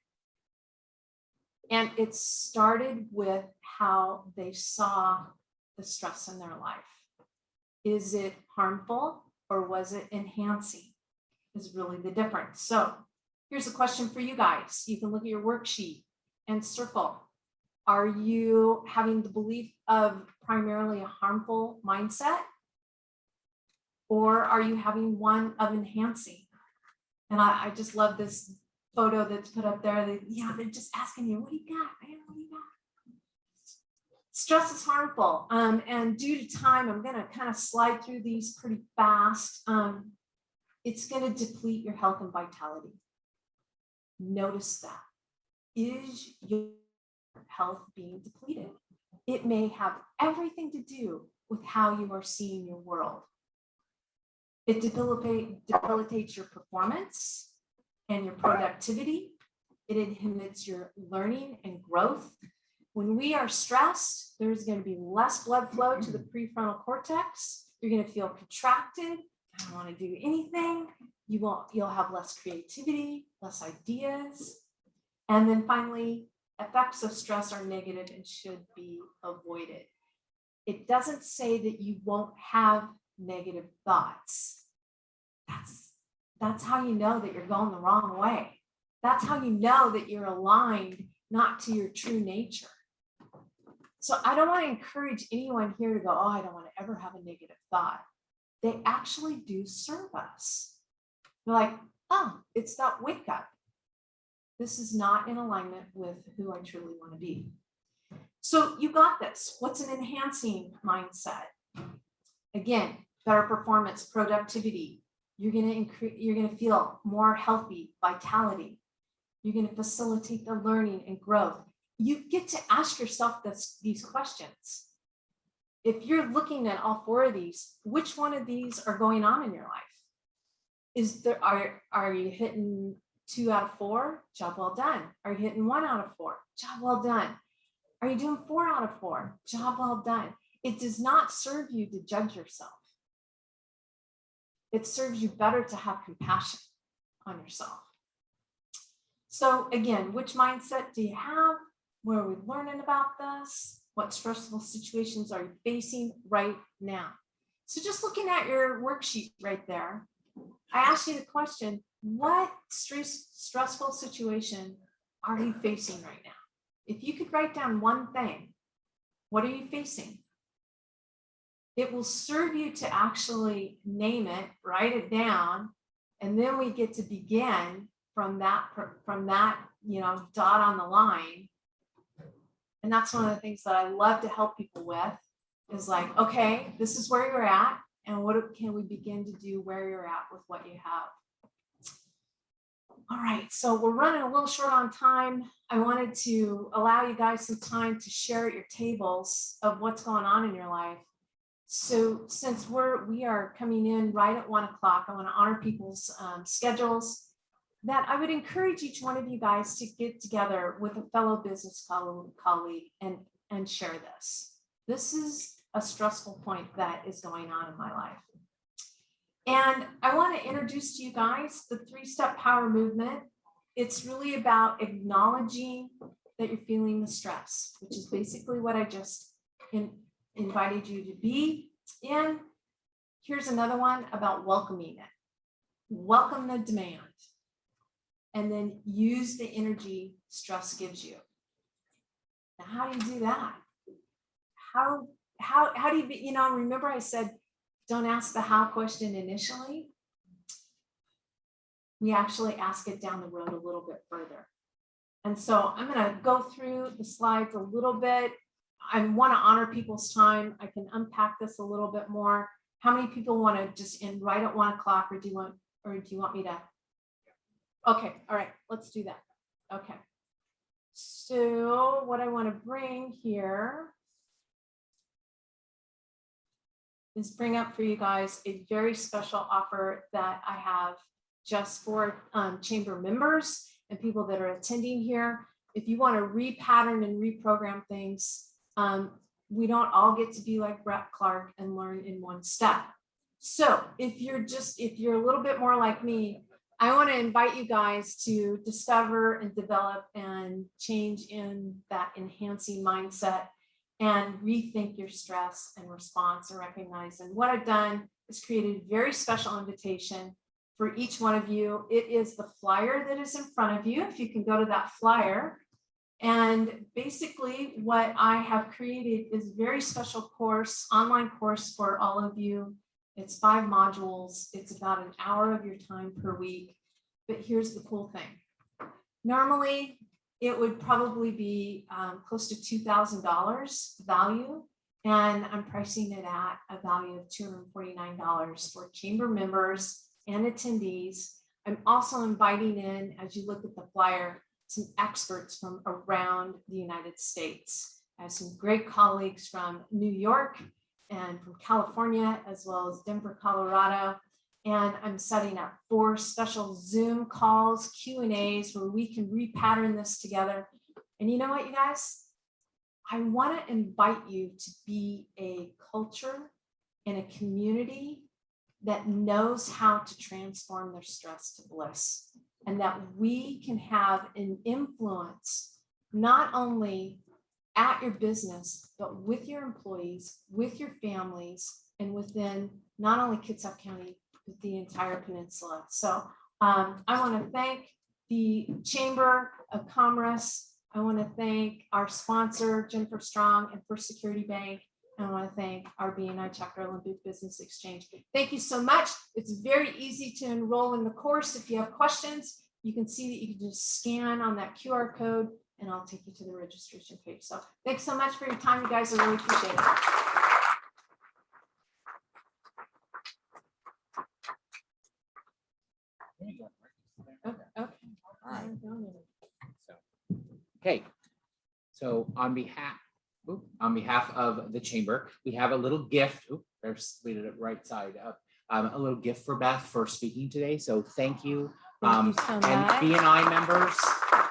B: And it started with how they saw the stress in their life. Is it harmful or was it enhancing? Is really the difference. So here's a question for you guys. You can look at your worksheet and circle. Are you having the belief of primarily a harmful mindset? Or are you having one of enhancing? And I just love this photo that's put up there. They're just asking you, what do you got, man? What do you got? Stress is harmful. And due to time, I'm gonna kind of slide through these pretty fast. It's gonna deplete your health and vitality. Notice that. Is your health being depleted? It may have everything to do with how you are seeing your world. It debilitates your performance and your productivity. It inhibits your learning and growth. When we are stressed, there's going to be less blood flow to the prefrontal cortex. You're going to feel contracted. I don't want to do anything. You'll have less creativity, less ideas. And then finally, effects of stress are negative and should be avoided. It doesn't say that you won't have negative thoughts. That's how you know that you're going the wrong way. That's how you know that you're aligned not to your true nature. So I don't want to encourage anyone here to go, oh, I don't want to ever have a negative thought. They actually do serve us. They're like, oh, it's that wake up. This is not in alignment with who I truly want to be. So you got this. What's an enhancing mindset? Again, better performance, productivity. You're going to feel more healthy, vitality. You're going to facilitate the learning and growth. You get to ask yourself these questions. If you're looking at all four of these, which one of these are going on in your life? Are you hitting 2 out of 4? Job well done. Are you hitting 1 out of 4? Job well done. Are you doing 4 out of 4? Job well done. It does not serve you to judge yourself. It serves you better to have compassion on yourself. So again, which mindset do you have? Where are we learning about this? What stressful situations are you facing right now? So just looking at your worksheet right there, I asked you the question, what stressful situation are you facing right now? If you could write down one thing, what are you facing? It will serve you to actually name it, write it down, and then we get to begin from that dot on the line. And that's one of the things that I love to help people with is like, okay, this is where you're at, and what can we begin to do where you're at with what you have? All right, so we're running a little short on time. I wanted to allow you guys some time to share at your tables of what's going on in your life. So since we are coming in right at 1 o'clock, I want to honor people's schedules. That I would encourage each one of you guys to get together with a fellow business colleague and share this. This is a stressful point that is going on in my life. And I want to introduce to you guys the 3-step power movement. It's really about acknowledging that you're feeling the stress, which is basically what I just invited you to be in. Here's another one about welcoming it. Welcome the demand. And then use the energy stress gives you. Now, how do you do that? How do you, remember I said, don't ask the how question initially. We actually ask it down the road a little bit further. And so I'm going to go through the slides a little bit. I want to honor people's time. I can unpack this a little bit more. How many people want to just end right at 1 o'clock, or do you want me to? Okay, all right, let's do that. Okay. So what I want to bring here is bring up for you guys a very special offer that I have just for chamber members and people that are attending here. If you want to repattern and reprogram things, we don't all get to be like Brett Clark and learn in one step. So if you're a little bit more like me, I want to invite you guys to discover and develop and change in that enhancing mindset and rethink your stress and response and recognize. And what I've done is created a very special invitation for each one of you. It is the flyer that is in front of you. If you can go to that flyer. And basically what I have created is a very special course, online course for all of you. It's 5 modules. It's about an hour of your time per week. But here's the cool thing. Normally, it would probably be close to $2,000 value. And I'm pricing it at a value of $249 for chamber members and attendees. I'm also inviting in, as you look at the flyer, some experts from around the United States. I have some great colleagues from New York and from California, as well as Denver, Colorado. And I'm setting up 4 special Zoom calls, Q&As, where we can repattern this together. And you know what, you guys? I want to invite you to be a culture and a community that knows how to transform their stress to bliss, and that we can have an influence not only at your business, but with your employees, with your families, and within not only Kitsap County, but the entire peninsula. So I want to thank the Chamber of Commerce. I want to thank our sponsor, Jennifer Strong and First Security Bank. And I want to thank our BNI Chapter Olympic Business Exchange. Thank you so much. It's very easy to enroll in the course. If you have questions, you can see that you can just scan on that QR code and I'll take you to the registration page. So thanks so much for your time, you guys. I really appreciate it.
H: Okay, so on behalf of the chamber, we have a little gift. There's leave it right side up. A little gift for Beth for speaking today. So thank you.
B: Thank you so
H: And
B: much.
H: BNI members,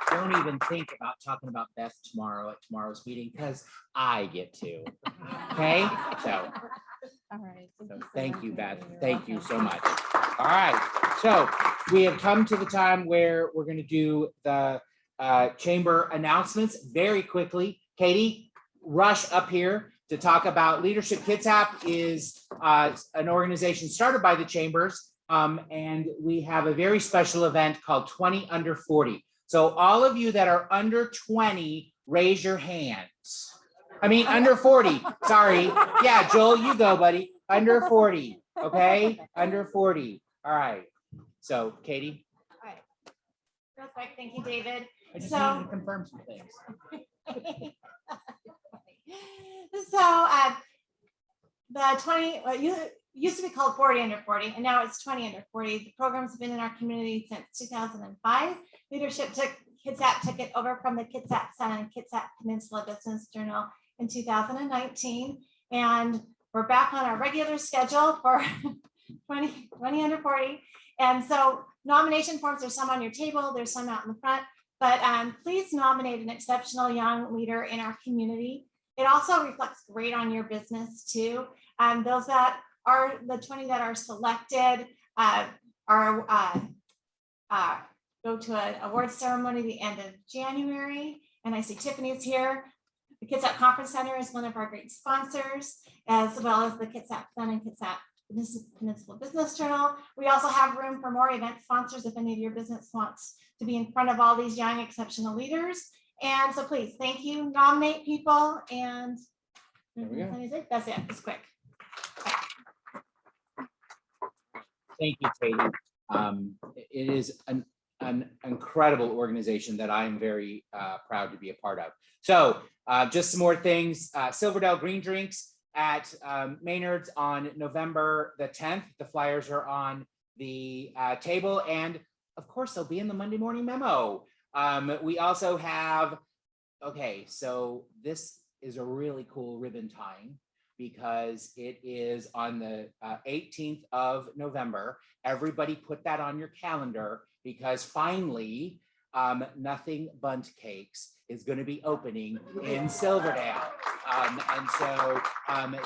H: don't even think about talking about Beth tomorrow at tomorrow's meeting because I get to. Okay, so.
B: All right.
H: So thank you, Beth. Thank you so much. All right. So we have come to the time where we're going to do the chamber announcements very quickly. Katie, rush up here to talk about Leadership Kitsap is an organization started by the chambers. And we have a very special event called 20 Under 40. So all of you that are under 20, raise your hands. I mean, under 40, sorry. Yeah, Joel, you go, buddy. Under 40, okay? Under 40, all right. So, Katie?
F: All right. Real quick, thank you, David.
H: I just
F: So-
H: needed to confirm some things.
F: So the 20, used to be called 40 Under 40, and now it's 20 Under 40. The programs have been in our community since 2005. Leadership Kitsap took it over from the Kitsap Sun and Kitsap Peninsula Business Journal in 2019. And we're back on our regular schedule for 20 Under 40. And so nomination forms, there's some on your table, there's some out in the front, but please nominate an exceptional young leader in our community. It also reflects great on your business too. Those that are the 20 that are selected go to an award ceremony at the end of January. And I see Tiffany's here. The Kitsap Conference Center is one of our great sponsors, as well as the Kitsap Sun and Kitsap Peninsula Business Journal. We also have room for more event sponsors if any of your business wants to be in front of all these young exceptional leaders. And so please, thank you, nominate people, and that's it, it's quick.
H: Thank you, Katie. It is an incredible organization that I'm very proud to be a part of. So just some more things. Silverdale Green Drinks at Maynard's on November the 10th. The flyers are on the table, and of course they'll be in the Monday morning memo. We also have, okay, so this is a really cool ribbon tying. because it is on the 18th of November. Everybody put that on your calendar because finally, Nothing Bundt Cakes is going to be opening in Silverdale. And so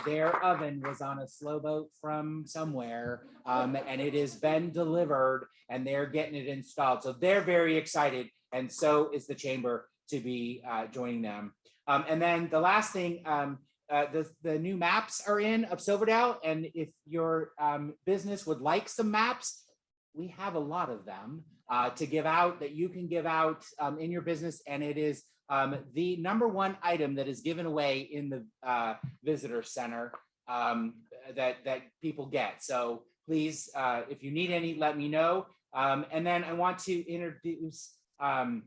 H: their oven was on a slow boat from somewhere, and it has been delivered and they're getting it installed. So they're very excited, and so is the chamber to be joining them. And then the last thing, the new maps are in of Silverdale, and if your business would like some maps, we have a lot of them to give out that you can give out in your business, and it is the #1 item that is given away in the visitor center that people get. So please, if you need any, let me know. And then I want to introduce Aljalyn.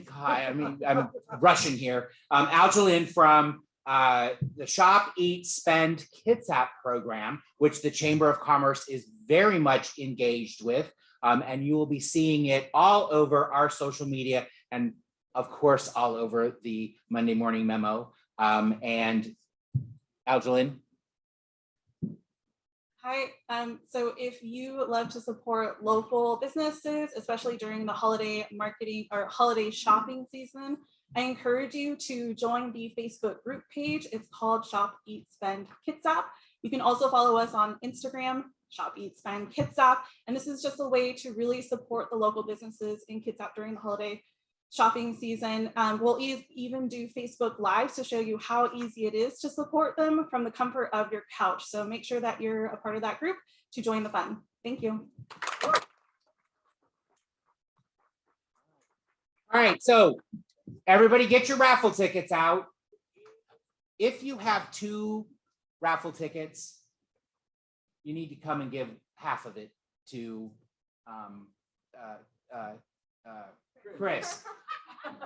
H: Hi, I'm rushing here. Aljalyn from the Shop, Eat, Spend Kitsap program, which the Chamber of Commerce is very much engaged with. And you will be seeing it all over our social media and of course, all over the Monday Morning Memo. And Aljalyn.
B: Hi, so if you love to support local businesses, especially during the holiday marketing or holiday shopping season, I encourage you to join the Facebook group page. It's called Shop, Eat, Spend Kitsap. You can also follow us on Instagram, Shop, Eat, Spend Kitsap. And this is just a way to really support the local businesses in Kitsap during the holiday shopping season. We'll even do Facebook Lives to show you how easy it is to support them from the comfort of your couch. So make sure that you're a part of that group to join the fun. Thank you.
H: All right, so everybody get your raffle tickets out. If you have 2 raffle tickets, you need to come and give half of it to Chris.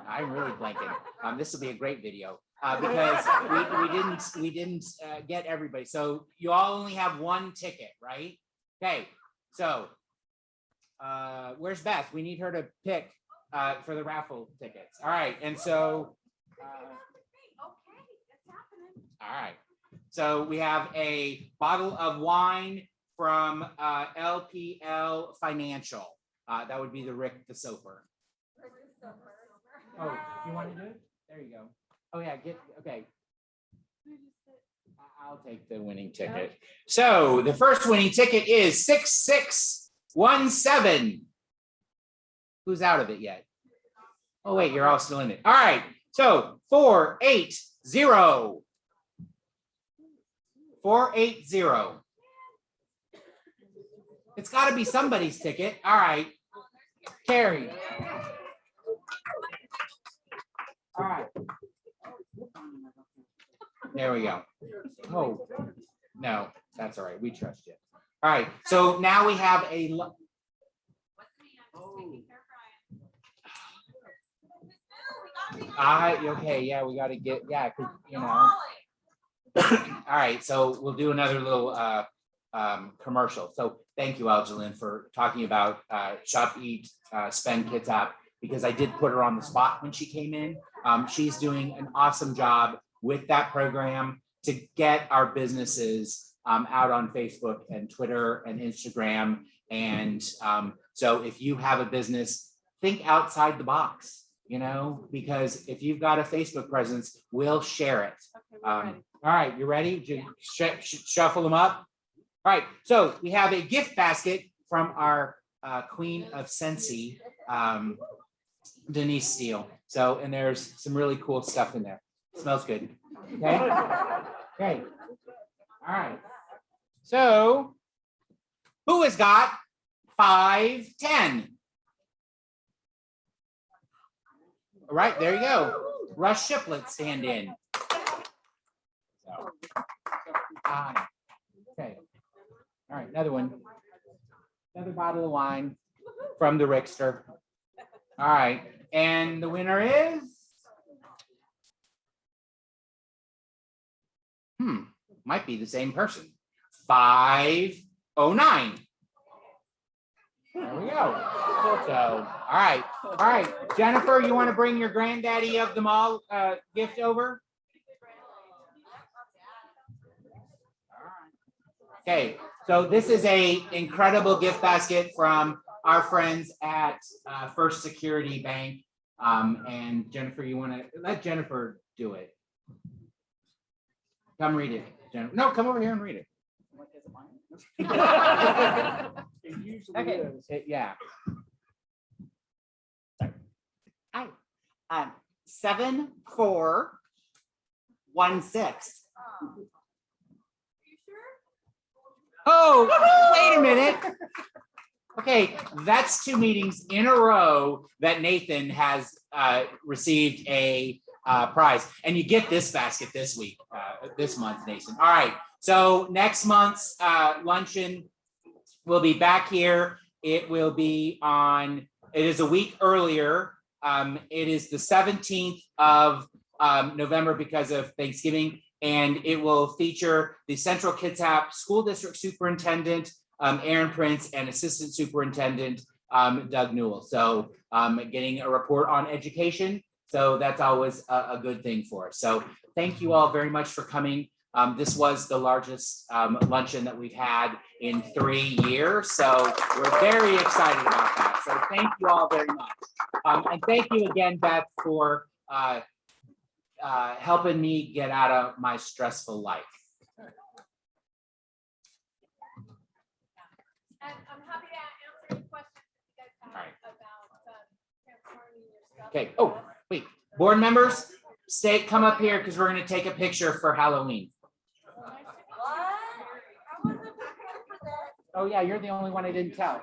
H: I'm really blanking. This will be a great video because we didn't get everybody. So you all only have 1 ticket, right? Okay. So where's Beth? We need her to pick for the raffle tickets. All right. And so all right. So we have a bottle of wine from LPL Financial. That would be the Rick the Soper. Oh, you want to do it? There you go. Oh yeah, okay. I'll take the winning ticket. So the first winning ticket is 6617. Who's out of it yet? Oh wait, you're all still in it. All right. So 480. 480. It's got to be somebody's ticket. All right. Carrie. All right. There we go. Oh, no, that's all right. We trust you. All right. So now we have a. Okay. Yeah, we got to get. Yeah, you know. All right. So we'll do another little commercial. So thank you, Aljalyn, for talking about Shop, Eat, Spend Kitsap, because I did put her on the spot when she came in. She's doing an awesome job with that program to get our businesses out on Facebook and Twitter and Instagram. And so if you have a business, think outside the box, you know, because if you've got a Facebook presence, we'll share it. All right, you ready? Shuffle them up. All right, so we have a gift basket from our Queen of Scentsy, Denise Steele. So, and there's some really cool stuff in there. Smells good. Okay. Okay. All right. So, who has got 510? All right, there you go. Rush Shiplet, stand in. So, okay. All right, another one. Another bottle of wine from the Rickster. All right, and the winner is. Might be the same person. 509. There we go. So, all right. Jennifer, you want to bring your granddaddy of them all gift over? Okay, so this is a incredible gift basket from our friends at First Security Bank. And Jennifer, you want to let Jennifer do it? Come read it, Jennifer. No, come over here and read it.
G: It usually
C: Okay.
G: is.
H: Yeah.
C: Hi. 7416.
H: Oh, wait a minute. Okay, that's 2 meetings in a row that Nathan has received a prize. And you get this basket this week, this month, Nathan. All right, so next month's luncheon will be back here. It will be on, it is a week earlier. It is the 17th of November because of Thanksgiving. And it will feature the Central Kitsap School District Superintendent, Aaron Prince, and Assistant Superintendent, Doug Newell. So getting a report on education. So that's always a good thing for us. So thank you all very much for coming. This was the largest luncheon that we've had in 3 years. So we're very excited about that. So thank you all very much. And thank you again, Beth, for helping me get out of my stressful life.
B: And I'm happy to answer any questions you guys have about transforming your stuff.
H: Okay, oh, wait, board members, come up here because we're gonna take a picture for Halloween.
B: What? I wasn't prepared for this.
H: Oh yeah, you're the only one I didn't tell.